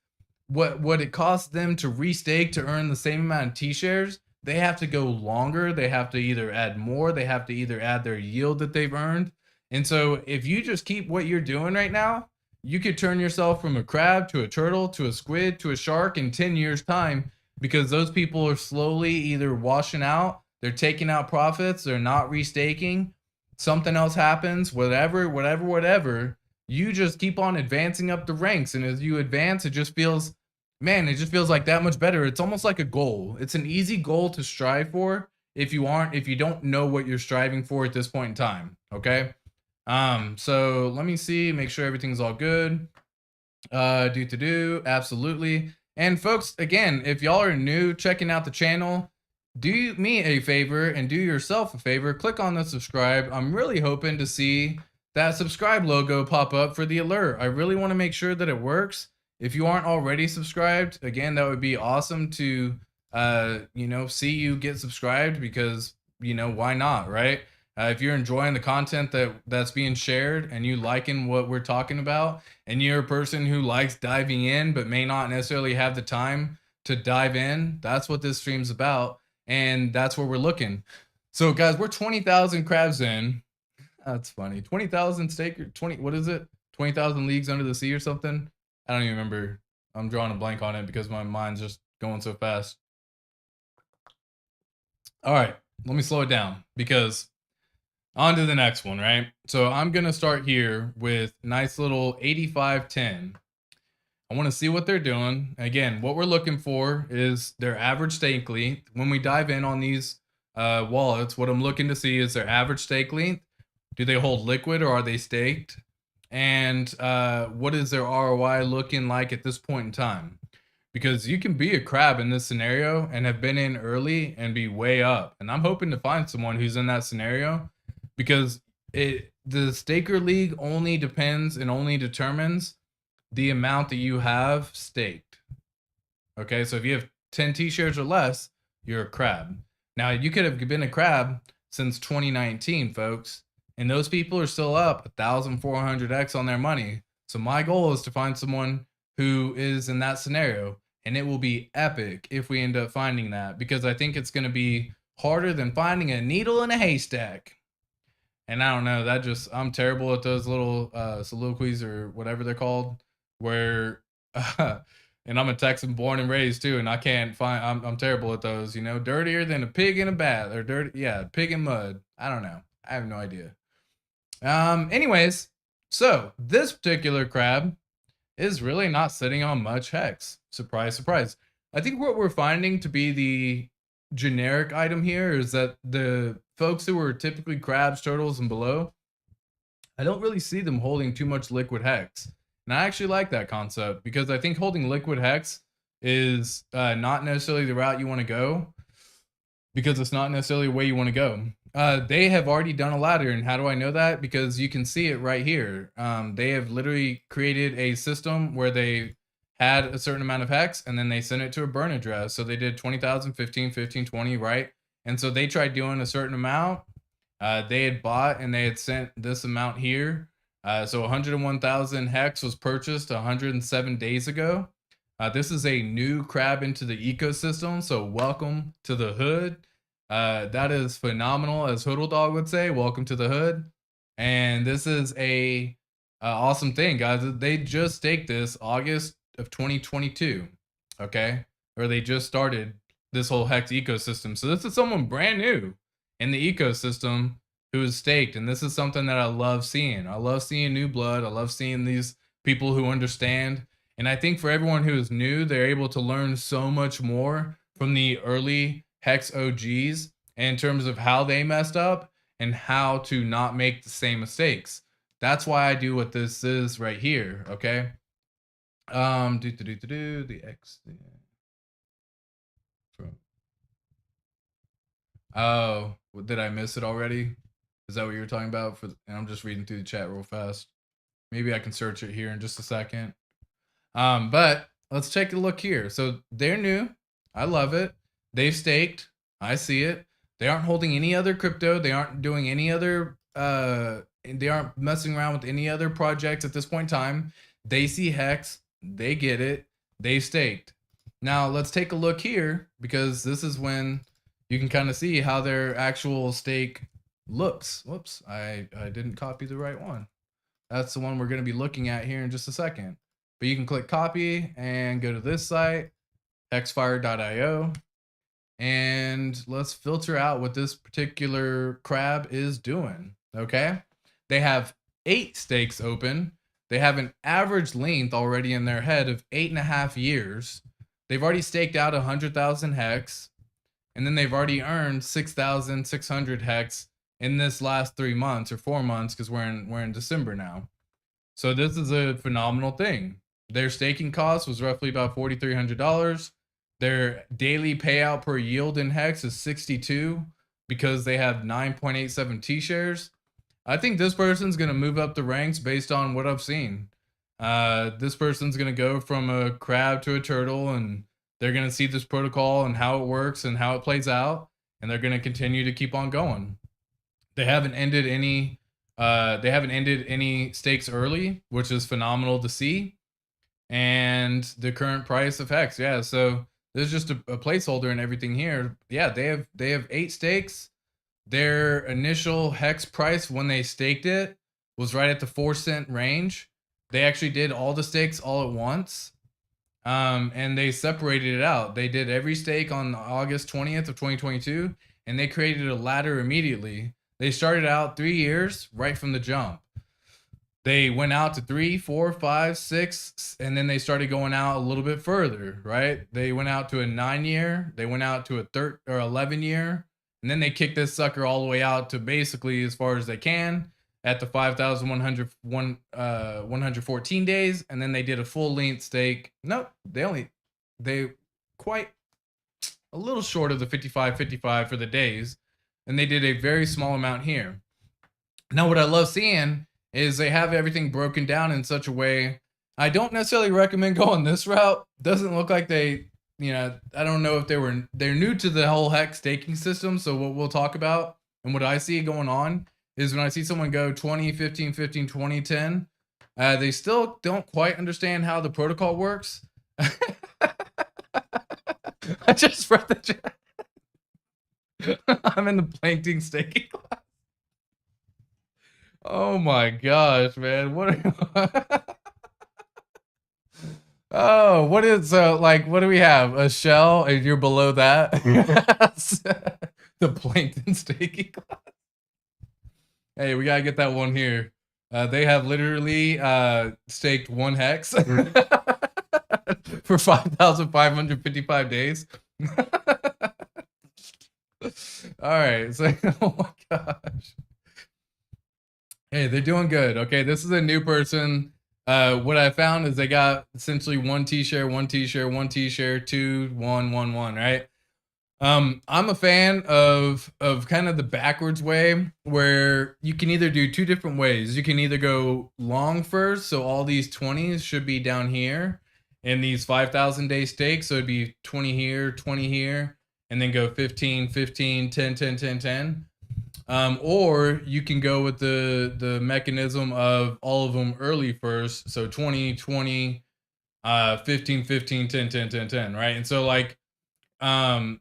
[SPEAKER 1] what it costs them to restake to earn the same amount of T-shares, they have to go longer. They have to either add more. They have to either add their yield that they've earned. And so if you just keep what you're doing right now, you could turn yourself from a crab to a turtle to a squid to a shark in 10 years time, because those people are slowly either washing out, they're taking out profits, they're not restaking, something else happens, whatever. You just keep on advancing up the ranks, and as you advance, it just feels, man, it just feels like that much better. It's almost like a goal. It's an easy goal to strive for if you don't know what you're striving for at this point in time. Okay. So let me see, make sure everything's all good. Absolutely. And folks, again, if y'all are new checking out the channel, do me a favor and do yourself a favor, click on the subscribe. I'm really hoping to see that subscribe logo pop up for the alert. I really want to make sure that it works. If you aren't already subscribed, again, that would be awesome to see you get subscribed, because why not, right? If you're enjoying the content that's being shared and you liking what we're talking about, and you're a person who likes diving in but may not necessarily have the time to dive in, that's what this stream's about, and that's where we're looking. So guys, we're 20,000 crabs in. That's funny. 20,000 stake, 20, what is it? 20,000 leagues under the sea or something? I don't even remember. I'm drawing a blank on it because my mind's just going so fast. All right, let me slow it down, because on to the next one, right? So I'm going to start here with nice little 8510. I want to see what they're doing. Again, what we're looking for is their average stake length. When we dive in on these wallets, what I'm looking to see is their average stake length. Do they hold liquid or are they staked? And what is their ROI looking like at this point in time? Because you can be a crab in this scenario and have been in early and be way up. And I'm hoping to find someone who's in that scenario, because the staker league only depends and only determines the amount that you have staked. Okay, so if you have 10 T-shares or less, you're a crab. Now, you could have been a crab since 2019, folks, and those people are still up 1,400x on their money. So my goal is to find someone who is in that scenario, and it will be epic if we end up finding that, because I think it's going to be harder than finding a needle in a haystack. And I don't know, I'm terrible at those little soliloquies or whatever they're called, where and I'm a Texan born and raised too, and I can't find, I'm terrible at those, dirtier than a pig in a bath, or pig in mud. I don't know. I have no idea. Anyways, so this particular crab is really not sitting on much hex. Surprise, surprise. I think what we're finding to be the generic item here is that the folks who are typically crabs, turtles, and below, I don't really see them holding too much liquid hex. And I actually like that concept, because I think holding liquid hex is not necessarily the route you want to go, because it's not necessarily the way you want to go. They have already done a ladder, and how do I know that? Because you can see it right here. They have literally created a system where they had a certain amount of hex, and then they sent it to a burn address. So they did 20,000, 15, 15, 20, right? And so they tried doing a certain amount. They had bought and they had sent this amount here. So 101,000 hex was purchased 107 days ago. This is a new crab into the ecosystem, so welcome to the hood. That is phenomenal, as Hoodle Dog would say. Welcome to the hood. And this is a awesome thing, guys. They just staked this August of 2022, okay? Or they just started this whole hex ecosystem. So this is someone brand new in the ecosystem who is staked, and this is something that I love seeing. I love seeing new blood. I love seeing these people who understand. And I think for everyone who is new, they're able to learn so much more from the early hex OGs in terms of how they messed up and how to not make the same mistakes. That's why I do what this is right here, okay? The X. Oh, did I miss it already? Is that what you were talking about? And I'm just reading through the chat real fast. Maybe I can search it here in just a second. But let's take a look here. So they're new. I love it. They've staked. I see it. They aren't holding any other crypto. They aren't doing any other, they aren't messing around with any other projects at this point in time. They see hex. They get it. They staked. Now let's take a look here, because this is when you can kind of see how their actual stake looks. Whoops, I didn't copy the right one. That's the one we're going to be looking at here in just a second. But you can click copy and go to this site, hexfire.io. And let's filter out what this particular crab is doing. Okay. They have 8 stakes open. They have an average length already in their head of 8.5 years. They've already staked out 100,000 hex. And then they've already earned 6,600 hex in this last 3 months or 4 months, because we're in December now. So this is a phenomenal thing. Their staking cost was roughly about $4,300. Their daily payout per yield in hex is 62 because they have 9.87 T-shares. I think this person's going to move up the ranks based on what I've seen. This person's going to go from a crab to a turtle, and they're going to see this protocol and how it works and how it plays out, and they're going to continue to keep on going. They haven't ended any stakes early, which is phenomenal to see. And the current price of hex, yeah, so there's just a placeholder and everything here. Yeah, they have 8 stakes. Their initial hex price when they staked it was right at the 4-cent range. They actually did all the stakes all at once. And they separated it out. They did every stake on August 20th of 2022, and they created a ladder immediately. They started out 3 years right from the jump. They went out to 3, 4, 5, 6, and then they started going out a little bit further, right? They went out to a 9-year, they went out to a 11-year, and then they kicked this sucker all the way out to basically as far as they can at the 5,114 days, and then they did a full length stake. Nope, they quite a little short of the 55 for the days, and they did a very small amount here. Now, what I love seeing is they have everything broken down in such a way. I don't necessarily recommend going this route. Doesn't look like they, I don't know if they're new to the whole hex staking system. So what we'll talk about and what I see going on is when I see someone go 20, 15, 15, 20, 10, they still don't quite understand how the protocol works. I just read the chat. I'm in the plankton staking class. Oh my gosh, man. What oh, what is like, what do we have? A shell and you're below that? The plankton staking class. Hey, we gotta get that one here. They have literally staked 1 hex for 5,555 days. All right, so oh my gosh. Hey, they're doing good. Okay, this is a new person. What I found is they got essentially 1 T-share, 1 T-share, 1 T-share, 2, 1, 1, 1, right? I'm a fan of kind of the backwards way, where you can either do 2 different ways. You can either go long first, so all these 20s should be down here, and these 5,000 day stakes, so it'd be 20 here, 20 here, and then go 15, 15, 10, 10, 10, 10. Or you can go with the mechanism of all of them early first, so 20, 20, 15, 15, 10, 10, 10, 10, right? And so like, I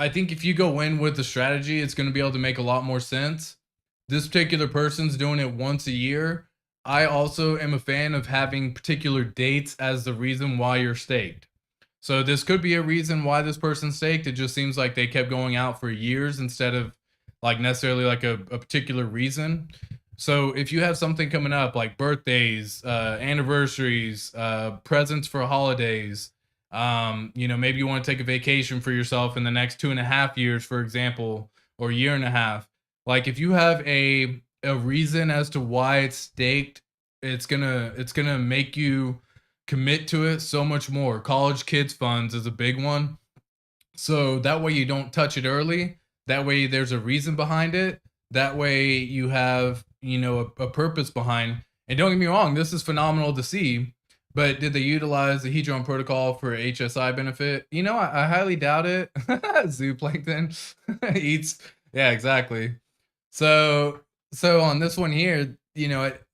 [SPEAKER 1] think if you go in with the strategy, it's going to be able to make a lot more sense. This particular person's doing it once a year. I also am a fan of having particular dates as the reason why you're staked. So this could be a reason why this person's staked. It just seems like they kept going out for years instead of like necessarily like a particular reason. So if you have something coming up like birthdays, anniversaries, presents for holidays, maybe you want to take a vacation for yourself in the next 2.5 years, for example, or 1.5 years. Like if you have a reason as to why it's staked, it's gonna make you commit to it so much more. College kids funds is a big one. So that way you don't touch it early. That way there's a reason behind it. That way you have, a purpose behind. And don't get me wrong, this is phenomenal to see. But did they utilize the Hedron protocol for HSI benefit? I highly doubt it. Zooplankton eats. Yeah, exactly. So on this one here,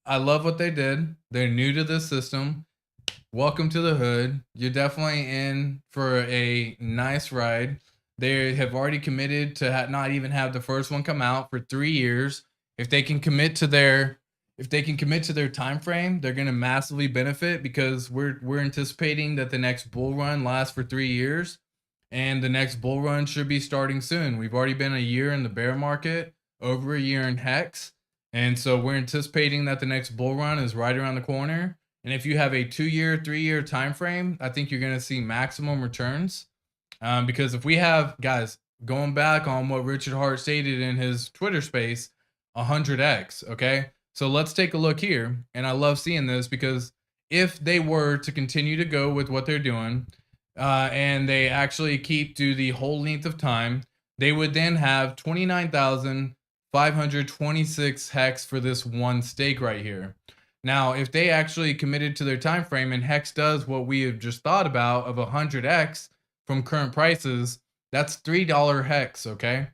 [SPEAKER 1] I love what they did. They're new to this system. Welcome to the hood. You're definitely in for a nice ride. They have already committed to not even have the first one come out for 3 years. If they can commit to their if they can commit to their time frame, they're going to massively benefit, because we're anticipating that the next bull run lasts for 3 years, and the next bull run should be starting soon. We've already been a year in the bear market, over a year in Hex, and so we're anticipating that the next bull run is right around the corner. And if you have a 2-year, 3-year time frame, I think you're going to see maximum returns. Because if we have, guys, going back on what Richard Hart stated in his Twitter space, 100x, okay? So let's take a look here. And I love seeing this, because if they were to continue to go with what they're doing, and they actually keep to the whole length of time, they would then have 29,526 hex for this one stake right here. Now, if they actually committed to their time frame and Hex does what we have just thought about of 100x from current prices, that's $3 Hex, okay?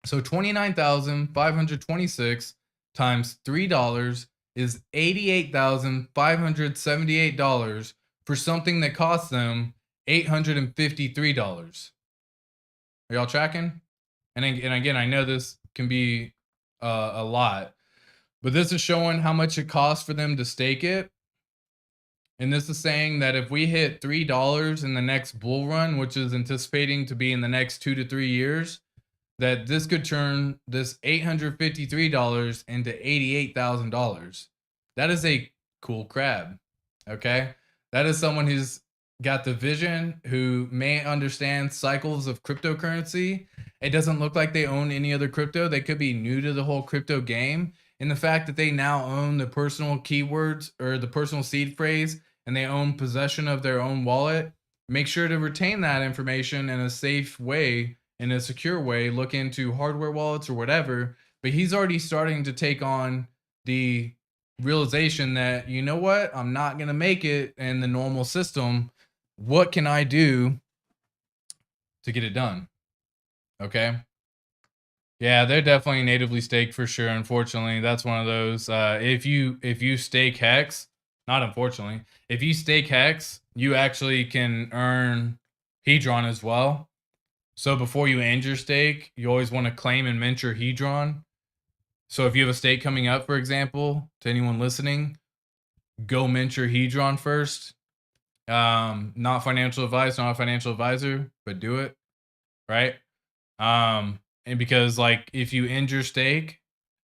[SPEAKER 1] So 29,526 times $3 is $88,578 for something that costs them $853. Are y'all tracking? And again, I know this can be a lot, but this is showing how much it costs for them to stake it. And this is saying that if we hit $3 in the next bull run, which is anticipating to be in the next 2 to 3 years, that this could turn this $853 into $88,000. That is a cool crab. Okay. That is someone who's got the vision, who may understand cycles of cryptocurrency. It doesn't look like they own any other crypto. They could be new to the whole crypto game. And the fact that they now own the personal keywords or the personal seed phrase, and they own possession of their own wallet, make sure to retain that information in a safe way, in a secure way. Look into hardware wallets or whatever. But he's already starting to take on the realization that, you know what, I'm not going to make it in the normal system. What can I do to get it done? Okay. Yeah, they're definitely natively staked for sure. Unfortunately, that's one of those. If you stake Hex, not unfortunately, if you stake Hex, you actually can earn Hedron as well. So before you end your stake, you always want to claim and mint your Hedron. So if you have a stake coming up, for example, to anyone listening, go mint your Hedron first. Not financial advice, not a financial advisor, but do it, right? And because, like, if you end your stake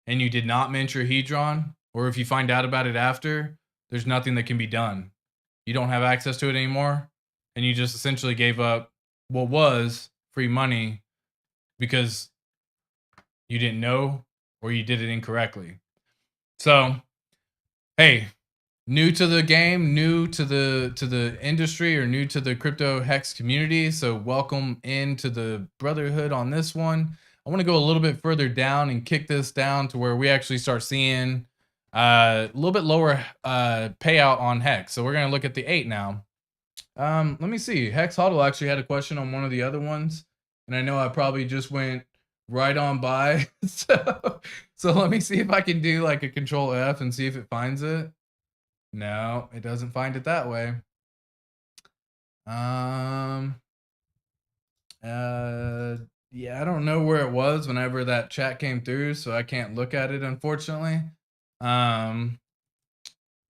[SPEAKER 1] and you did not mint your Hedron, or if you find out about it after, there's nothing that can be done. You don't have access to it anymore, and you just essentially gave up what was free money because you didn't know, or you did it incorrectly. So, hey, new to the game, new to the industry, or new to the crypto Hex community, so welcome into the brotherhood on this one. I want to go a little bit further down and kick this down to where we actually start seeing a little bit lower payout on Hex. So we're going to look at the 8 now. Let me see. Hex Huddle actually had a question on one of the other ones, and I know I probably just went right on by. So let me see if I can do like a Control F and see if it finds it. No, it doesn't find it that way. Yeah, I don't know where it was whenever that chat came through, so I can't look at it, unfortunately. Yeah,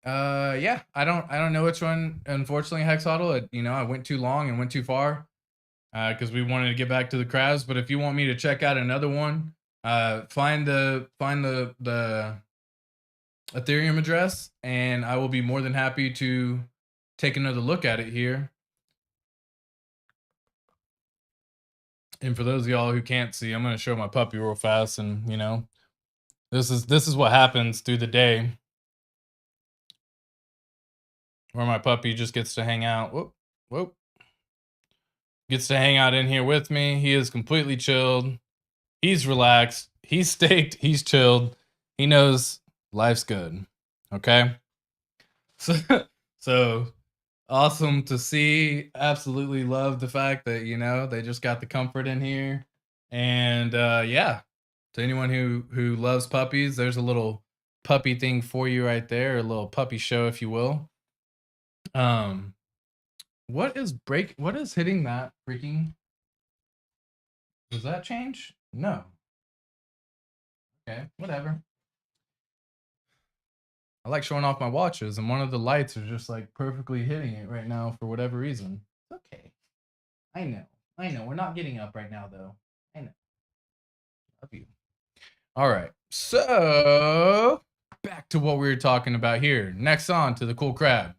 [SPEAKER 1] I don't know which one, unfortunately, Hexodl. You know, I went too long and went too far, because we wanted to get back to the crabs. But if you want me to check out another one, find the Ethereum address, and I will be more than happy to take another look at it here. And for those of y'all who can't see, I'm going to show my puppy real fast. And, you know, this is what happens through the day, where my puppy just gets to hang out. Whoop. Gets to hang out in here with me. He is completely chilled. He's relaxed. He's staked. He's chilled. He knows life's good. Okay. So awesome to see. Absolutely love the fact that, you know, they just got the comfort in here. And yeah, to anyone who loves puppies, there's a little puppy thing for you right there, a little puppy show, if you will. What is hitting that freaking? Does that change? No. Okay, whatever. I like showing off my watches, and one of the lights are just like perfectly hitting it right now for whatever reason. Okay. I know. We're not getting up right now, though. I know. Love you. All right. So back to what we were talking about here. Next on to the cool crab.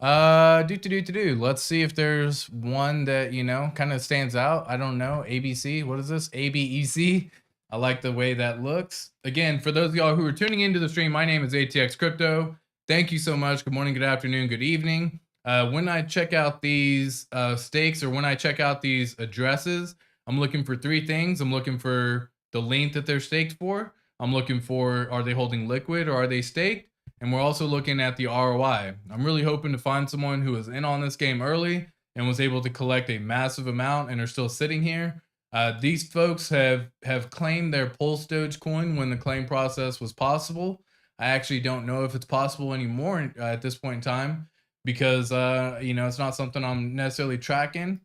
[SPEAKER 1] Let's see if there's one that, you know, kind of stands out. I don't know. ABC. What is this? ABEC. I like the way that looks. Again, for those of y'all who are tuning into the stream, my name is ATX Crypto. Thank you so much. Good morning, good afternoon, good evening. When I check out these stakes, or when I check out these addresses, I'm looking for three things. I'm looking for the length that they're staked for. I'm looking for, are they holding liquid or are they staked? And we're also looking at the ROI. I'm really hoping to find someone who was in on this game early and was able to collect a massive amount and are still sitting here. These folks have claimed their Pulse Dogecoin when the claim process was possible. I actually don't know if it's possible anymore at this point in time, because you know, it's not something I'm necessarily tracking.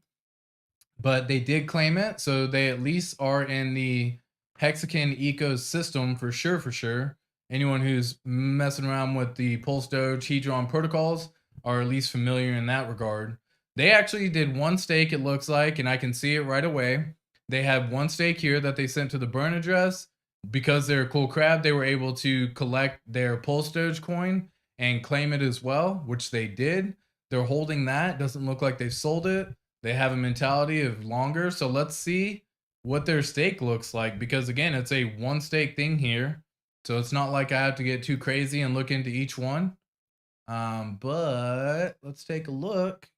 [SPEAKER 1] But they did claim it, so they at least are in the Hexican ecosystem for sure. For sure, anyone who's messing around with the Pulse Doge Hedron protocols are at least familiar in that regard. They actually did one stake, it looks like, and I can see it right away. They have one stake here that they sent to the burn address. Because they're a cool crab, they were able to collect their Pulse Doge coin and claim it as well, which they did. They're holding that. Doesn't look like they've sold it. They have a mentality of longer. So let's see what their stake looks like, because again, it's a one stake thing here. So it's not like I have to get too crazy and look into each one. But let's take a look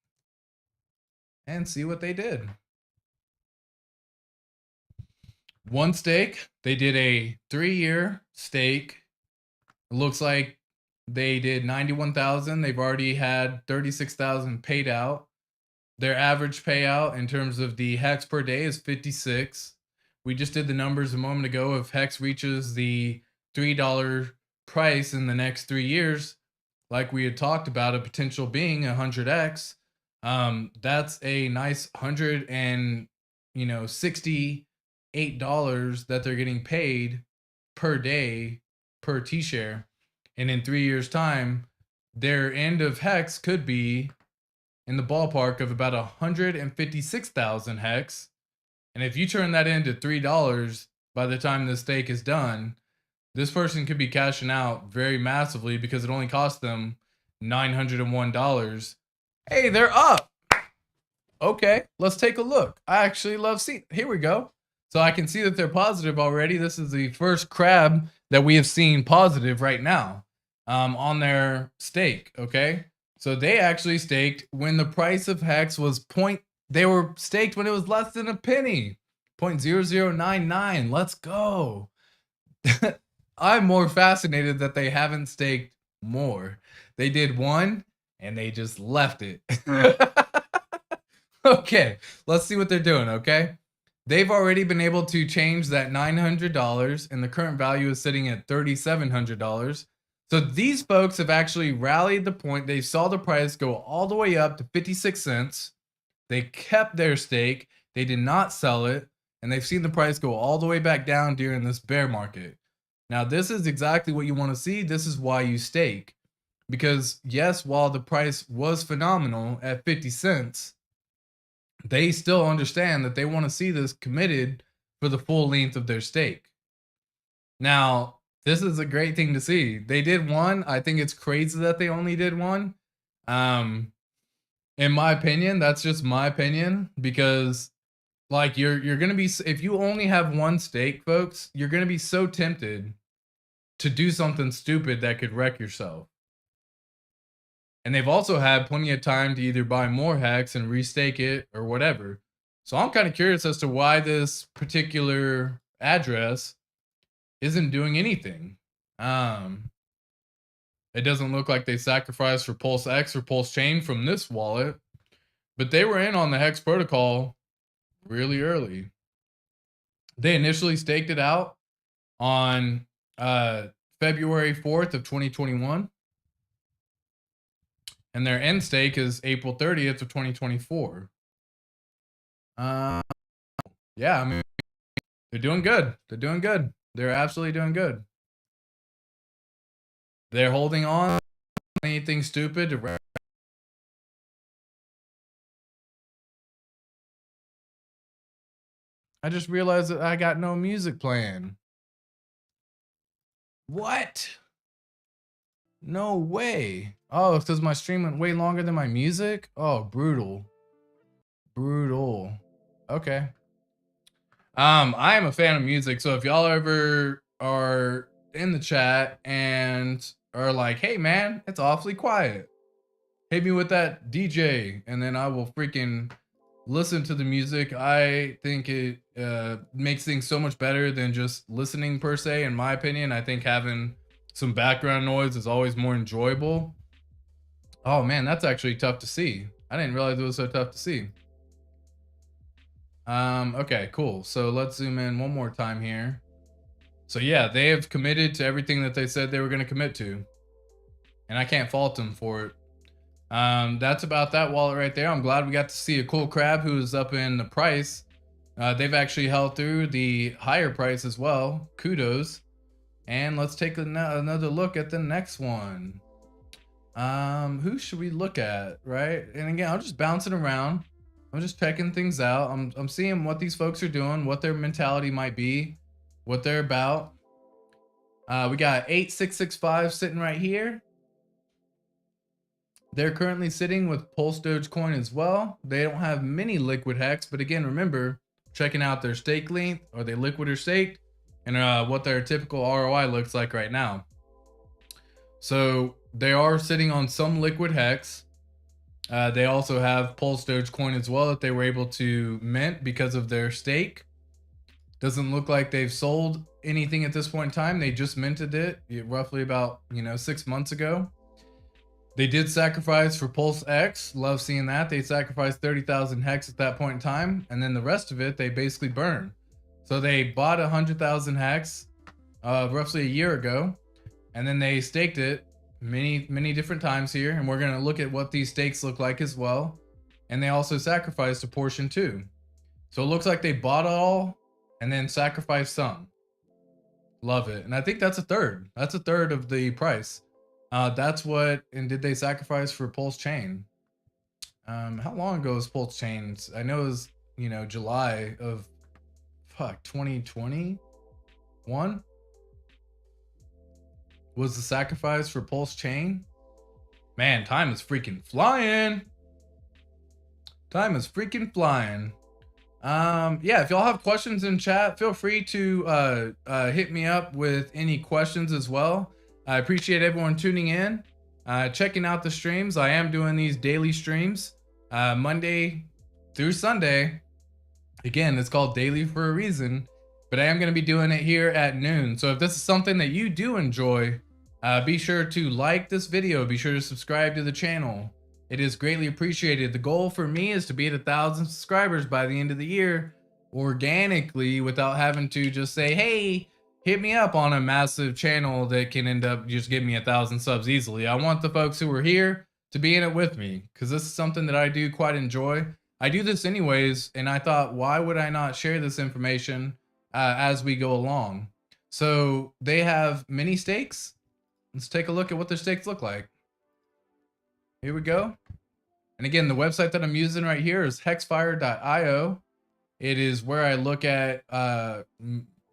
[SPEAKER 1] and see what they did. One stake, they did a 3-year stake. It looks like they did 91,000. They've already had 36,000 paid out. Their average payout in terms of the hex per day is 56. We just did the numbers a moment ago. If hex reaches the $3 price in the next 3 years, like we had talked about, a potential being 100x, that's a nice $168 that they're getting paid per day per T-share. And in 3 years time, their end of hex could be in the ballpark of about 156,000 hex. And if you turn that into $3 by the time the stake is done, this person could be cashing out very massively, because it only cost them $901. Hey, they're up. Okay, let's take a look. I actually love seeing. Here we go. So I can see that they're positive already. This is the first crab that we have seen positive right now on their stake. Okay. So they actually staked when the price of hex was they were staked when it was less than a penny. 0.0099. Let's go. I'm more fascinated that they haven't staked more. They did one and they just left it. Okay, let's see what they're doing, okay? They've already been able to change that $900, and the current value is sitting at $3,700. So these folks have actually rallied the point. They saw the price go all the way up to 56 cents. They kept their stake. They did not sell it, and they've seen the price go all the way back down during this bear market. Now, this is exactly what you want to see. This is why you stake. Because yes, while the price was phenomenal at 50 cents, they still understand that they want to see this committed for the full length of their stake. Now, this is a great thing to see. They did one. I think it's crazy that they only did one. In my opinion, that's just my opinion, because like you're going to be, if you only have one stake, folks, you're going to be so tempted to do something stupid that could wreck yourself. And they've also had plenty of time to either buy more hex and restake it or whatever. So I'm kind of curious as to why this particular address isn't doing anything. It doesn't look like they sacrificed for Pulse X or Pulse Chain from this wallet, but they were in on the hex protocol really early. They initially staked it out on February 4th of 2021. And their end stake is April 30th of 2024. Yeah, I mean, they're doing good. They're doing good. They're absolutely doing good. They're holding on. Anything stupid. I just realized that I got no music playing. What? No way. Oh, it's because my stream went way longer than my music? Oh, brutal. Brutal. Okay. I am a fan of music, so if y'all ever are in the chat and are like, hey man, it's awfully quiet, hit me with that DJ, and then I will freaking listen to the music. I think it makes things so much better than just listening per se, in my opinion. I think having some background noise is always more enjoyable. Oh man, that's actually tough to see. I didn't realize it was so tough to see. Okay, cool. So let's zoom in one more time here. So yeah, they have committed to everything that they said they were going to commit to, and I can't fault them for it. That's about that wallet right there. I'm glad we got to see a cool crab who's up in the price. They've actually held through the higher price as well. Kudos. And let's take another look at the next one. Who should we look at, right? And again, I'm just bouncing around. I'm just checking things out. I'm seeing what these folks are doing, what their mentality might be, what they're about. We got 8665 sitting right here. They're currently sitting with Pulse Dogecoin as well. They don't have many liquid hex, but again, remember, checking out their stake length, are they liquid or staked, and what their typical ROI looks like right now. So they are sitting on some liquid hex. They also have Pulse Dogecoin as well that they were able to mint because of their stake. Doesn't look like they've sold anything at this point in time. They just minted it roughly about 6 months ago. They did sacrifice for Pulse X. Love seeing that. They sacrificed 30,000 hex at that point in time, and then the rest of it they basically burned. So they bought 100,000 hex roughly a year ago, and then they staked it many different times here, and we're going to look at what these stakes look like as well. And they also sacrificed a portion too. So it looks like they bought it all and then sacrificed some. Love it. And I think that's a third. That's a third of the price. That's what, and did they sacrifice for Pulse Chain? How long ago was Pulse Chains? I know it was, July of 2021 was the sacrifice for Pulse Chain. Man, time is freaking flying. Time is freaking flying. Yeah, if y'all have questions in chat, feel free to hit me up with any questions as well. I appreciate everyone tuning in, checking out the streams. I am doing these daily streams, Monday through Sunday. Again, it's called daily for a reason, but I am going to be doing it here at noon. So if this is something that you do enjoy, be sure to like this video. Be sure to subscribe to the channel. It is greatly appreciated. The goal for me is to be at 1,000 subscribers by the end of the year, organically, without having to just say, hey, hit me up on a massive channel that can end up just giving me 1,000 subs easily. I want the folks who are here to be in it with me, because this is something that I do quite enjoy. I do this anyways, and I thought, why would I not share this information as we go along? So they have mini stakes. Let's take a look at what their stakes look like. Here we go. And again, the website that I'm using right here is hexfire.io. It is where I look at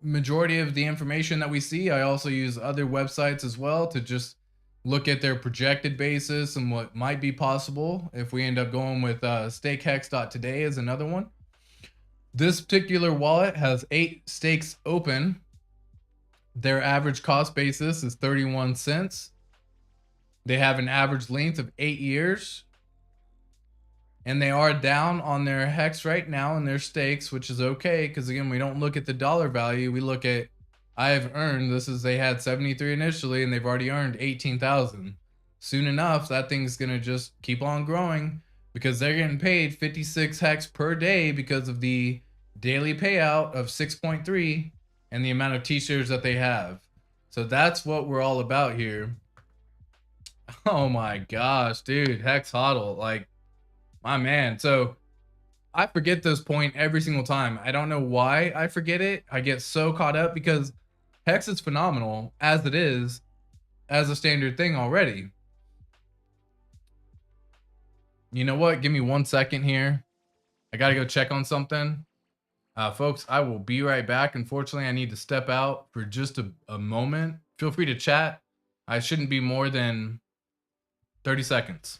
[SPEAKER 1] majority of the information that we see. I also use other websites as well to just look at their projected basis and what might be possible if we end up going with stakehex.today is another one. This particular wallet has 8 stakes open. Their average cost basis is 31 cents. They have an average length of 8 years. And they are down on their hex right now in their stakes, which is okay, because again, we don't look at the dollar value. We look at I've earned. This is, they had 73 initially and they've already earned 18,000. Soon enough, that thing's gonna just keep on growing because they're getting paid 56 hex per day because of the daily payout of 6.3 and the amount of t-shirts that they have. So that's what we're all about here. Oh my gosh, dude, Hex Hodl, like, my man. So I forget this point every single time. I don't know why I forget it. I get so caught up because Hex is phenomenal as it is. as a standard thing already. You know what? Give me 1 second here. I gotta go check on something. Folks, I will be right back. Unfortunately, I need to step out for just a moment. Feel free to chat. I shouldn't be more than 30 seconds.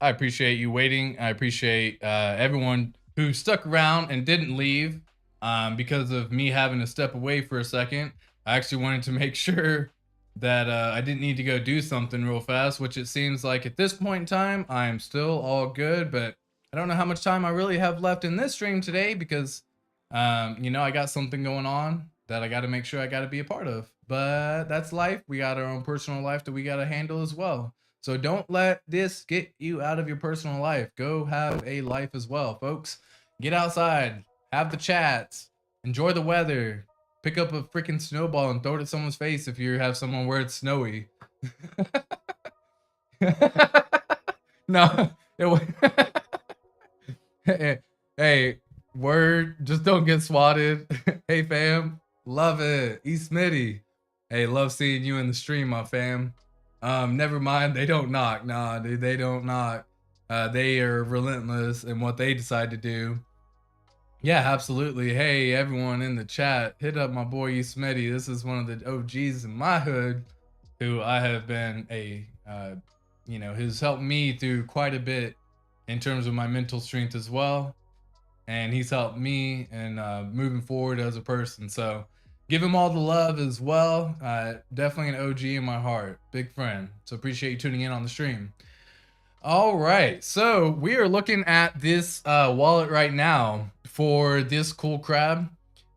[SPEAKER 1] I appreciate you waiting. I appreciate everyone who stuck around and didn't leave because of me having to step away for a second. I actually wanted to make sure that I didn't need to go do something real fast, which it seems like at this point in time, I am still all good, but I don't know how much time I really have left in this stream today because, you know, I got something going on that I got to make sure I got to be a part of. But that's life. We got our own personal life that we got to handle as well. So don't let this get you out of your personal life. Go have a life as well, folks. Get outside, have the chats, enjoy the weather, pick up a freaking snowball and throw it at someone's face if you have someone where it's snowy. No, hey, word, just don't get swatted. Hey, fam, love it. E. Smitty. Hey, love seeing you in the stream, my fam. Never mind, they don't knock. Nah, dude, they don't knock. They are relentless in what they decide to do. Yeah, absolutely. Hey, everyone in the chat, hit up my boy E. Smitty. This is one of the OGs in my hood who I have been you know, who's helped me through quite a bit in terms of my mental strength as well. And he's helped me in moving forward as a person. So give him all the love as well. Definitely an OG in my heart. Big friend. So appreciate you tuning in on the stream. All right. So we are looking at this wallet right now for this cool crab.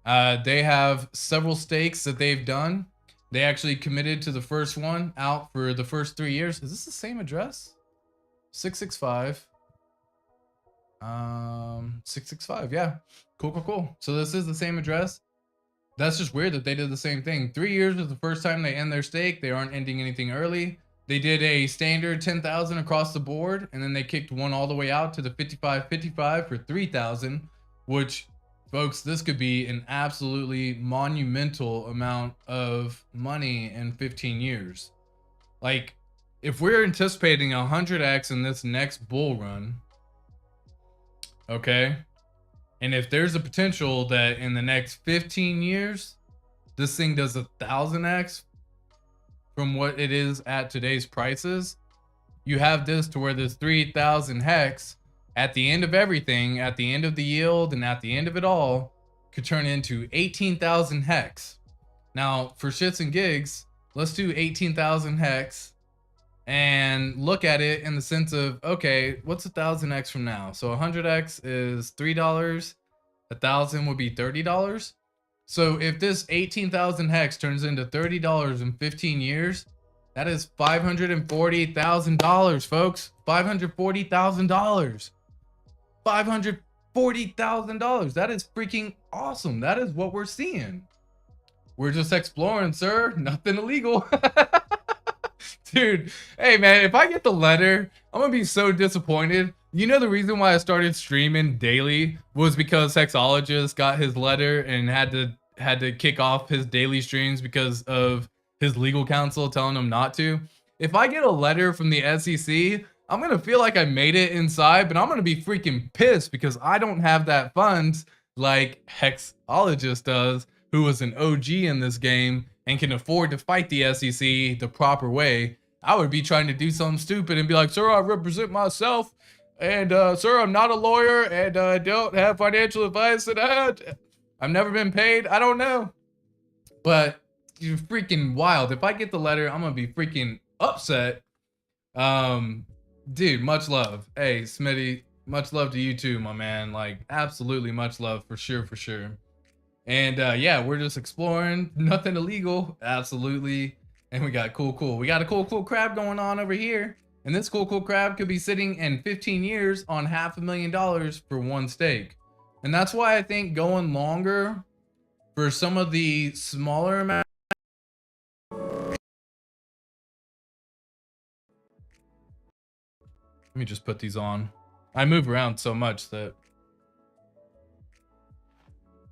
[SPEAKER 1] They have several stakes that they've done. They actually committed to the first one out for the first 3 years. Is this the same address? 665. 665. Yeah. Cool. So this is the same address. That's just weird that they did the same thing. 3 years was the first time they end their stake. They aren't ending anything early. They did a standard 10,000 across the board, and then they kicked one all the way out to the 55.55 for 3,000, which, folks, this could be an absolutely monumental amount of money in 15 years. Like, if we're anticipating 100x in this next bull run, okay, and if there's a potential that in the next 15 years, this thing does 1,000x from what it is at today's prices, you have this to where this 3,000 hex at the end of everything, at the end of the yield and at the end of it all, could turn into 18,000 hex. Now, for shits and gigs, let's do 18,000 hex and look at it in the sense of, okay, what's 1,000x from now? So 100x is $3. 1,000 would be $30. So if this 18,000 hex turns into $30 in 15 years, that is $540,000, folks. $540,000. $540,000. That is freaking awesome. That is what we're seeing. We're just exploring, sir. Nothing illegal. Dude, hey man, if I get the letter, I'm gonna be so disappointed. You know the reason why I started streaming daily was because Hexologist got his letter and had to kick off his daily streams because of his legal counsel telling him not to. If I get a letter from the SEC, I'm gonna feel like I made it inside, but I'm gonna be freaking pissed because I don't have that funds like Hexologist does, who is an OG in this game and can afford to fight the SEC the proper way. I would be trying to do something stupid and be like, sir, I represent myself, and sir, I'm not a lawyer, and I don't have financial advice, and I've never been paid. I don't know. But you're freaking wild. If I get the letter, I'm gonna be freaking upset. Dude, much love. Hey, Smitty, much love to you too, my man. Like, absolutely much love for sure, for sure. And yeah, we're just exploring. Nothing illegal, absolutely. And we got cool. We got a cool crab going on over here. And this cool crab could be sitting in 15 years on $500,000 for one stake. And that's why I think going longer for some of the smaller amounts. Let me just put these on. I move around so much that.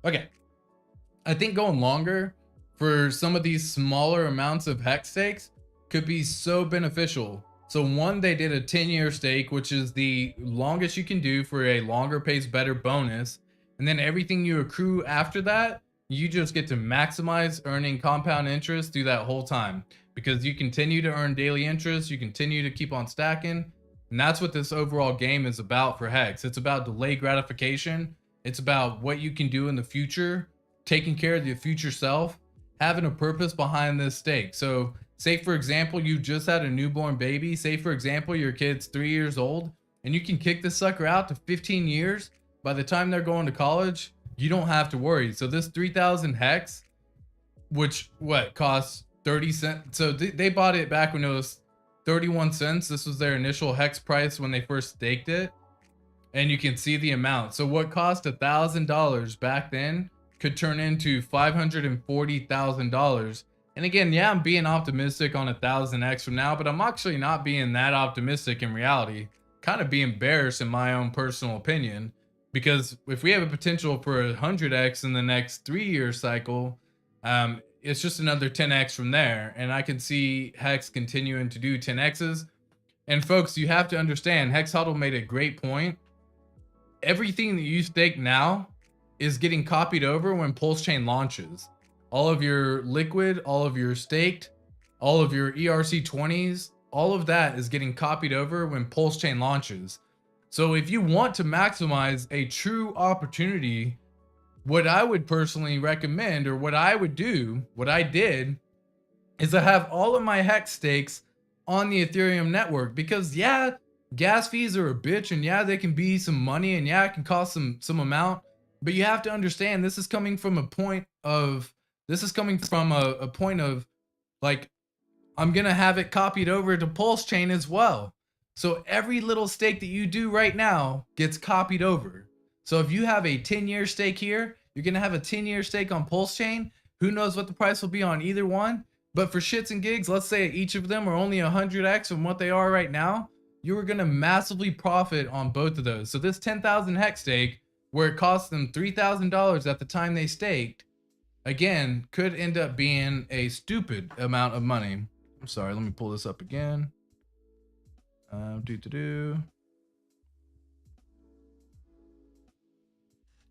[SPEAKER 1] Okay. I think going longer for some of these smaller amounts of hex stakes could be so beneficial. So one, they did a 10-year stake, which is the longest you can do for a longer pays better bonus. And then everything you accrue after that, you just get to maximize earning compound interest through that whole time, because you continue to earn daily interest, you continue to keep on stacking. And that's what this overall game is about for Hex. It's about delayed gratification. It's about what you can do in the future, taking care of your future self, having a purpose behind this stake. So say, for example, you just had a newborn baby. Say, for example, your kid's 3 years old and you can kick this sucker out to 15 years. By the time they're going to college, you don't have to worry. So this 3,000 hex, which costs 30 cents. So they bought it back when it was 31 cents. This was their initial hex price when they first staked it. And you can see the amount. So what cost $1,000 back then could turn into $540,000. And again, yeah, I'm being optimistic on 1,000x from now, but I'm actually not being that optimistic in reality. Kind of being bearish in my own personal opinion, because if we have a potential for 100x in the next 3-year cycle, it's just another 10x from there. And I can see Hex continuing to do 10x's. And folks, you have to understand, Hex Huddle made a great point. Everything that you stake now is getting copied over when Pulse Chain launches. All of your liquid, all of your staked, all of your ERC20s, all of that is getting copied over when Pulse Chain launches. So if you want to maximize a true opportunity, what I would personally recommend, or what I would do, what I did, is to have all of my Hex stakes on the Ethereum network. Because yeah, gas fees are a bitch, and yeah, they can be some money, and yeah, it can cost some amount. But you have to understand, this is coming from a point of, like, I'm gonna have it copied over to Pulse Chain as well. So every little stake that you do right now gets copied over. So if you have a 10-year stake here, you're gonna have a 10-year stake on Pulse Chain. Who knows what the price will be on either one? But for shits and gigs, let's say each of them are only 100x from what they are right now. You are gonna massively profit on both of those. So this 10,000 hex stake, where it cost them $3,000 at the time they staked, again, could end up being a stupid amount of money. I'm sorry, let me pull this up again. All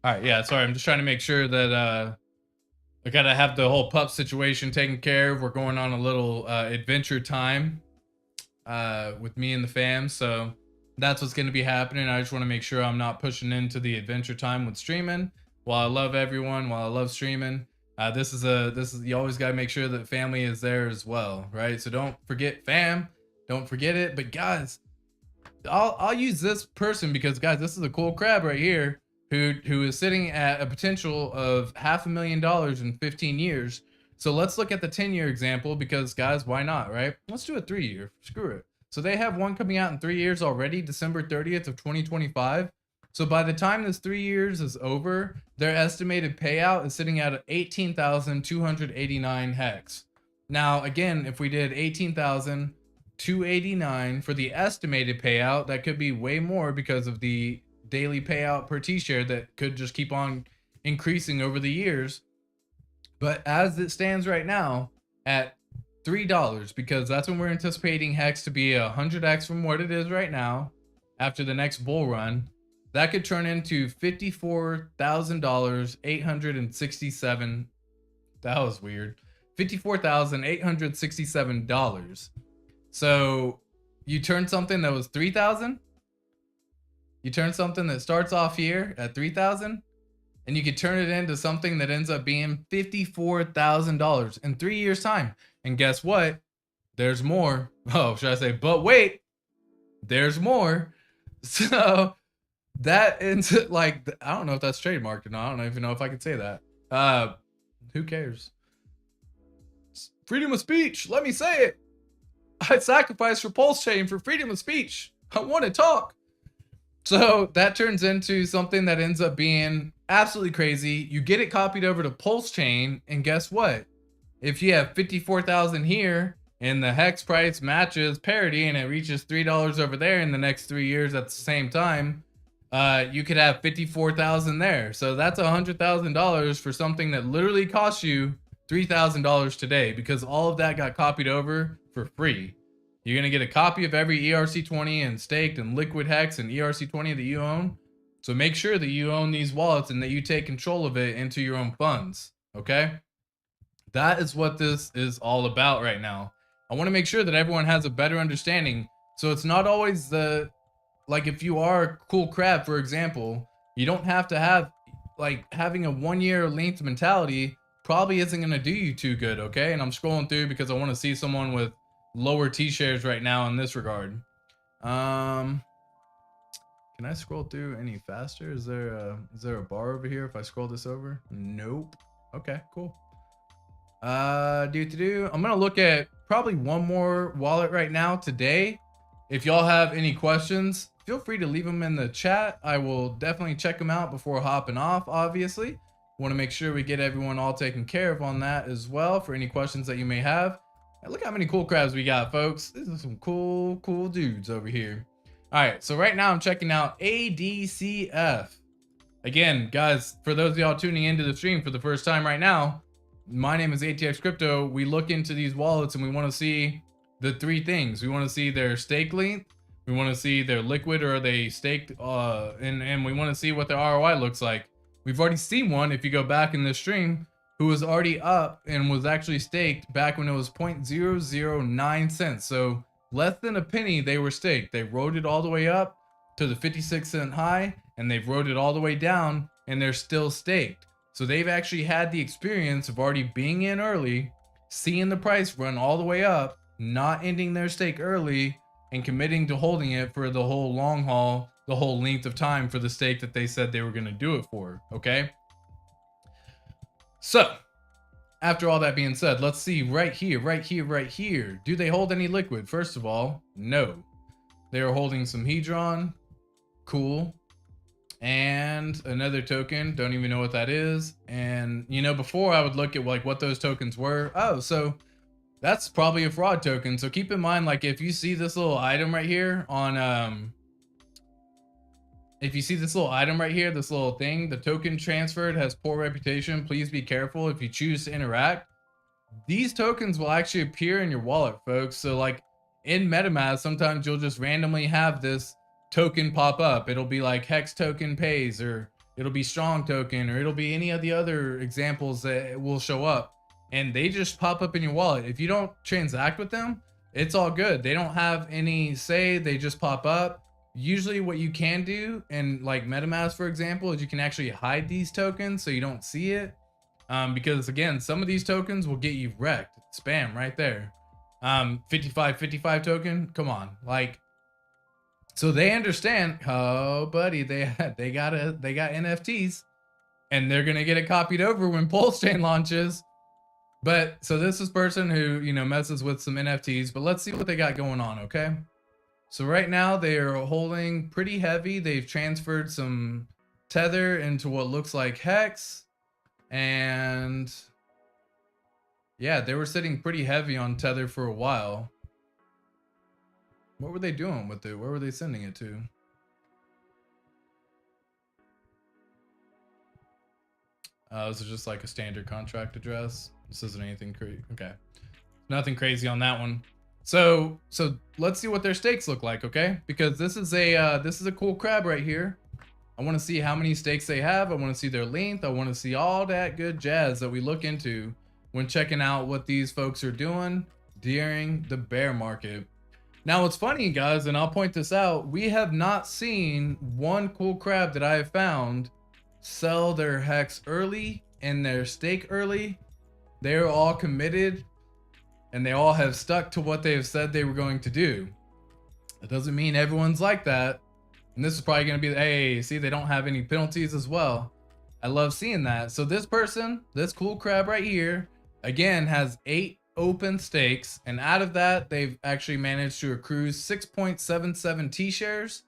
[SPEAKER 1] right, yeah, sorry, I'm just trying to make sure that I gotta have the whole pup situation taken care of. We're going on a little adventure time with me and the fam, so that's what's going to be happening. I just want to make sure I'm not pushing into the adventure time with streaming. While I love everyone, while I love streaming, this is you always got to make sure that family is there as well, right? So don't forget fam, don't forget it. But guys, I'll use this person because guys, this is a cool crab right here who is sitting at a potential of $500,000 in 15 years. So let's look at the 10-year example, because guys, why not, right? Let's do a 3-year. Screw it. So they have one coming out in 3 years already, December 30th of 2025. So by the time this 3 years is over, their estimated payout is sitting at 18,289 hex. Now, again, if we did 18,289 for the estimated payout, that could be way more because of the daily payout per T-share that could just keep on increasing over the years. But as it stands right now at $3, because that's when we're anticipating Hex to be 100x from what it is right now after the next bull run, that could turn into $54,867. That was weird. $54,867. So you turn something that was 3,000, you turn something that starts off here at 3,000 and you could turn it into something that ends up being $54,000 in 3 years time. And guess what? There's more. Oh, should I say, but wait, there's more. So that ends like, I don't know if that's trademarked or not. I don't even know if I could say that. Who cares? Freedom of speech. Let me say it. I'd sacrifice for Pulse Chain for freedom of speech. I want to talk. So that turns into something that ends up being absolutely crazy. You get it copied over to Pulse Chain, and guess what? If you have 54,000 here and the hex price matches parity and it reaches $3 over there in the next 3 years at the same time, you could have 54,000 there. So that's $100,000 for something that literally costs you $3,000 today, because all of that got copied over for free. You're going to get a copy of every ERC20 and staked and liquid hex and ERC20 that you own. So make sure that you own these wallets and that you take control of it into your own funds. Okay? That is what this is all about right now. I want to make sure that everyone has a better understanding. So it's not always the, like, if you are a cool crab, for example, you don't have to have, like, having a 1 year length mentality probably isn't going to do you too good. Okay? And I'm scrolling through because I want to see someone with lower T-shares right now in this regard. Can I scroll through any faster? Is there a bar over here if I scroll this over? Nope. Okay, cool. I'm gonna look at probably one more wallet right now today. If y'all have any questions, feel free to leave them in the chat. I will definitely check them out before hopping off, obviously. Want to make sure we get everyone all taken care of on that as well for any questions that you may have. Look how many cool crabs we got, folks. These are some cool dudes over here. All right, so right now I'm checking out ADCF. Again, guys, for those of y'all tuning into the stream for the first time right now, my name is ATX Crypto. We look into these wallets and we want to see the three things. We want to see their stake length. We want to see their liquid, or are they staked, and we want to see what their ROI looks like. We've already seen one, if you go back in this stream, who was already up and was actually staked back when it was 0.009 cents. So less than a penny they were staked. They rode it all the way up to the 56-cent high, and they've rode it all the way down, and they're still staked. So they've actually had the experience of already being in early, seeing the price run all the way up, not ending their stake early, and committing to holding it for the whole long haul, the whole length of time for the stake that they said they were going to do it for. Okay? So, after all that being said, let's see right here. Do they hold any liquid? First of all, no. They are holding some Hedron. Cool. And another token. Don't even know what that is. And, you know, before I would look at like what those tokens were. Oh, so that's probably a fraud token. So keep in mind, like, if you see this little item right here on, if you see this little item right here, this little thing, the token transferred has poor reputation. Please be careful if you choose to interact. These tokens will actually appear in your wallet, folks. So like in MetaMask, sometimes you'll just randomly have this token pop up. It'll be like Hex token pays, or it'll be Strong token, or it'll be any of the other examples that will show up. And they just pop up in your wallet. If you don't transact with them, it's all good. They don't have any say, they just pop up. Usually what you can do in like MetaMask, for example, is you can actually hide these tokens so you don't see it. Because again, some of these tokens will get you wrecked. Spam right there. 55 token, come on. Like, so they understand, oh buddy, they got NFTs and they're gonna get it copied over when Pulse Chain launches. But so this is person who, you know, messes with some NFTs, but let's see what they got going on. Okay. So right now they are holding pretty heavy. They've transferred some Tether into what looks like Hex. And yeah, they were sitting pretty heavy on Tether for a while. What were they doing with it? Where were they sending it to? This is just like a standard contract address. This isn't anything crazy. Okay. Nothing crazy on that one. So let's see what their stakes look like, okay? Because this is a cool crab right here. I want to see how many stakes they have. I want to see their length. I want to see all that good jazz that we look into when checking out what these folks are doing during the bear market. Now, what's funny, guys, and I'll point this out, we have not seen one cool crab that I have found sell their hex early and their stake early. They're all committed and they all have stuck to what they have said they were going to do. It doesn't mean everyone's like that. And this is probably going to be, hey, see, they don't have any penalties as well. I love seeing that. So this person, this cool crab right here, again, has 8 open stakes. And out of that, they've actually managed to accrue 6.77 T-shares.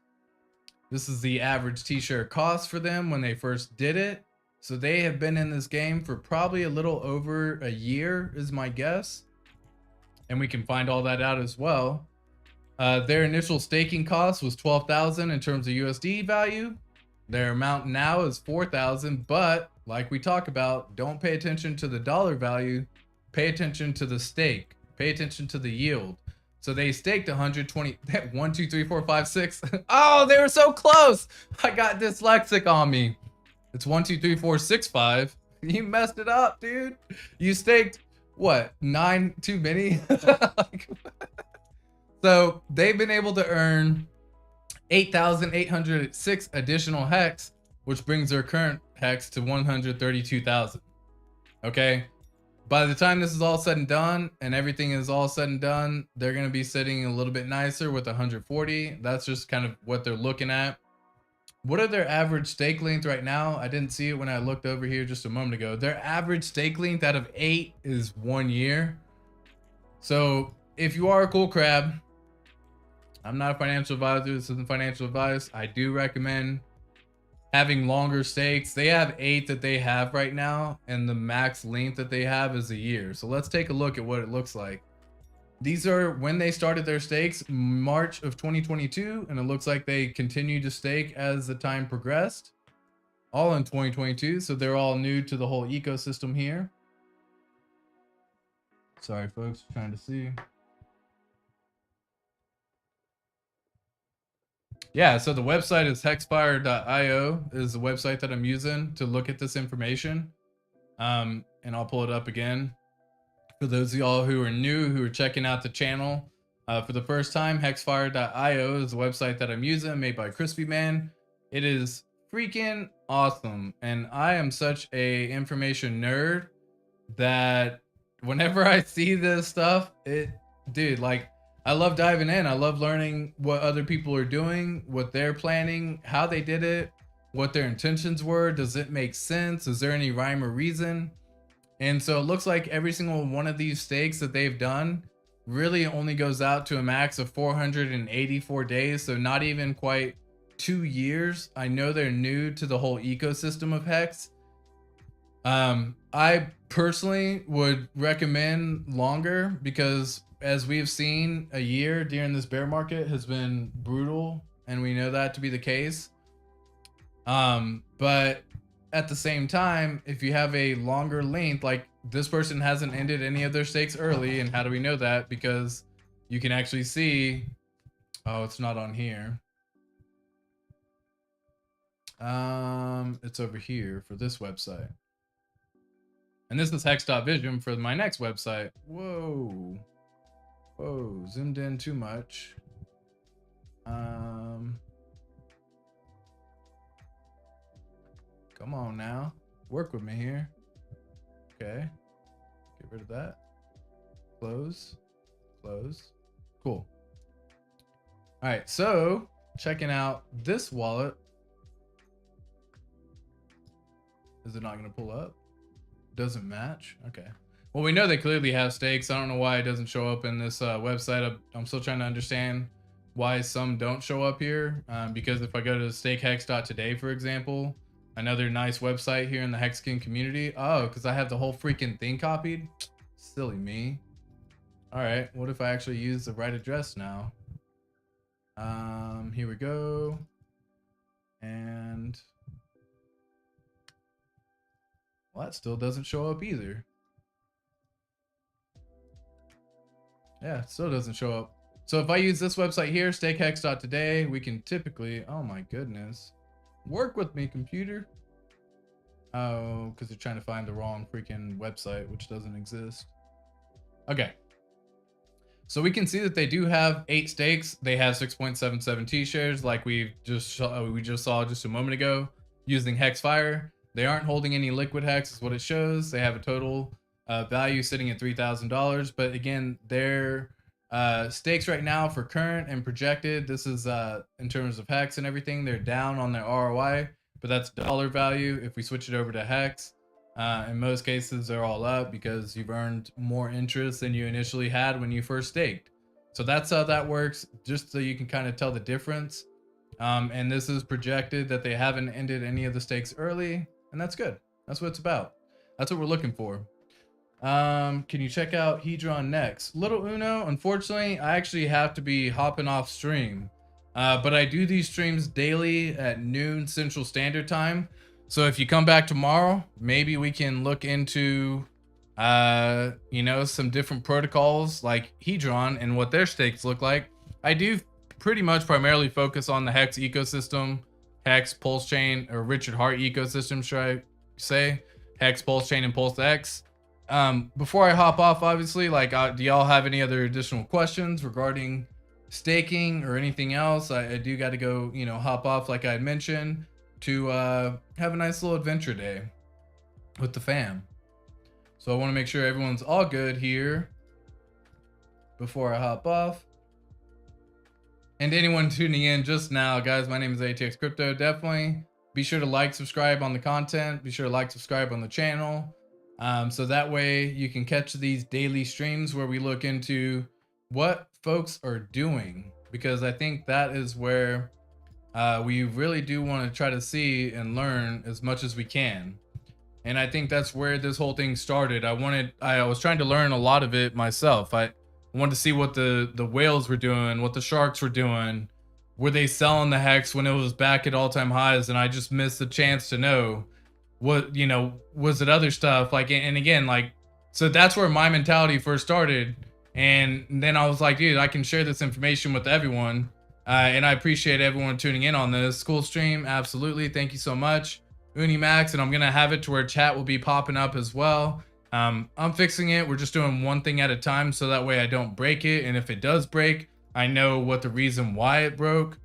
[SPEAKER 1] This is the average T-share cost for them when they first did it. So they have been in this game for probably a little over a year is my guess. And we can find all that out as well. Their initial staking cost was 12,000 in terms of USD value. Their amount now is 4,000, but like we talk about, don't pay attention to the dollar value, pay attention to the stake, pay attention to the yield. So they staked 120, 1, 2, 3, 4, 5, 6. Oh, they were so close. I got dyslexic on me. It's 1, 2, 3, 4, 6, 5. You messed it up, dude. You staked what? 9 too many? So they've been able to earn 8,806 additional hex, which brings their current hex to 132,000. Okay. By the time this is all said and done and everything is all said and done, they're going to be sitting a little bit nicer with 140. That's just kind of what they're looking at. What are their average stake length right now? I didn't see it when I looked over here just a moment ago. Their average stake length out of 8 is 1 year. So if you are a cool crab, I'm not a financial advisor. This isn't financial advice. I do recommend having longer stakes. They have 8 that they have right now, and the max length that they have is a year. So let's take a look at what it looks like. These are when they started their stakes, March of 2022, and it looks like they continued to stake as the time progressed, all in 2022. So they're all new to the whole ecosystem here. Sorry, folks, trying to see. Yeah, so the website is hexfire.io is the website that I'm using to look at this information. And I'll pull it up again. For those of y'all who are new, who are checking out the channel for the first time, hexfire.io is the website that I'm using, made by Crispy Man. It is freaking awesome. And I am such a information nerd that whenever I see this stuff, dude, like, I love diving in. I love learning what other people are doing, what they're planning, how they did it, what their intentions were. Does it make sense? Is there any rhyme or reason? And so it looks like every single one of these stakes that they've done really only goes out to a max of 484 days. So not even quite 2 years. I know they're new to the whole ecosystem of Hex. I personally would recommend longer because, as we've seen, a year during this bear market has been brutal, and we know that to be the case. But at the same time, if you have a longer length, like this person hasn't ended any of their stakes early, and how do we know that? Because you can actually see, oh, it's not on here. It's over here for this website. And this is hex.vision for my next website. Whoa. Whoa, zoomed in too much. Come on now. Work with me here. Okay. Get rid of that. Close. Close. Cool. All right, so checking out this wallet. Is it not going to pull up? Doesn't match. Okay. Well, we know they clearly have stakes. I don't know why it doesn't show up in this website. I'm still trying to understand why some don't show up here. Because if I go to stakehex.today, for example, another nice website here in the Hexican community. Oh, because I have the whole freaking thing copied. Silly me. All right. What if I actually use the right address now? Here we go. And well, that still doesn't show up either. Yeah, it still doesn't show up. So if I use this website here, stakehex.today, we can typically, oh my goodness. Work with me, computer. Oh, because they're trying to find the wrong freaking website, which doesn't exist. Okay. So we can see that they do have 8 stakes. They have 6.77 T-shares like we just saw just a moment ago. using Hexfire. They aren't holding any liquid hex is what it shows. They have a total value sitting at $3,000. But again, their stakes right now for current and projected, this is in terms of hex and everything, they're down on their ROI, but that's dollar value. If we switch it over to hex, in most cases, they're all up because you've earned more interest than you initially had when you first staked. So that's how that works, just so you can kind of tell the difference. And this is projected that they haven't ended any of the stakes early, and that's good. That's what it's about. That's what we're looking for. Can you check out Hedron next? Little Uno, unfortunately, I actually have to be hopping off stream. But I do these streams daily at noon Central Standard Time. So if you come back tomorrow, maybe we can look into, you know, some different protocols like Hedron and what their stakes look like. I do pretty much primarily focus on the Hex ecosystem, Hex, Pulse Chain, or Richard Hart ecosystem, should I say? Hex, Pulse Chain, and Pulse X. Before I hop off, obviously, like, do y'all have any other additional questions regarding staking or anything else? I do got to go, you know, hop off, like I had mentioned, to have a nice little adventure day with the fam. So I want to make sure everyone's all good here before I hop off. And anyone tuning in just now, guys, my name is atxcrypto. Definitely be sure to like, subscribe on the content. Be sure to like, subscribe on the channel. So that way you can catch these daily streams where we look into what folks are doing, because I think that is where we really do want to try to see and learn as much as we can. And I think that's where this whole thing started. I was trying to learn a lot of it myself. I wanted to see what the whales were doing, what the sharks were doing. Were they selling the hex when it was back at all-time highs? And I just missed the chance to know what, you know, was it other stuff? Like, and again, like, so that's where my mentality first started. And then I was like, dude, I can share this information with everyone. And I appreciate everyone tuning in on this cool stream. Absolutely. Thank you so much, Unimax. And I'm going to have it to where chat will be popping up as well. I'm fixing it. We're just doing one thing at a time, so that way I don't break it. And if it does break, I know what the reason why it broke.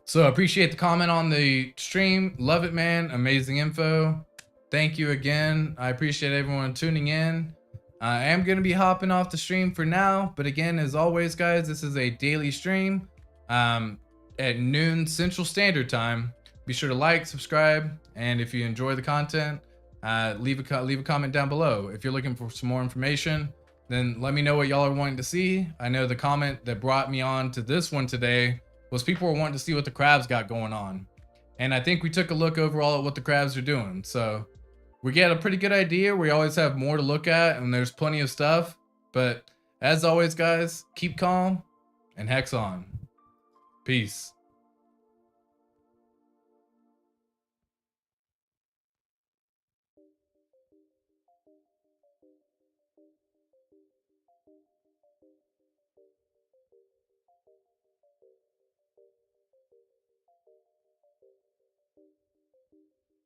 [SPEAKER 1] So I appreciate the comment on the stream. Love it, man. Amazing info. Thank you again. I appreciate everyone tuning in. I am going to be hopping off the stream for now. But again, as always, guys, this is a daily stream at noon Central Standard Time. Be sure to like, subscribe, and if you enjoy the content, leave a comment down below. If you're looking for some more information, then let me know what y'all are wanting to see. I know the comment that brought me on to this one today was people were wanting to see what the crabs got going on. And I think we took a look overall at what the crabs are doing. So we get a pretty good idea. We always have more to look at, and there's plenty of stuff. But as always, guys, keep calm and hex on. Peace.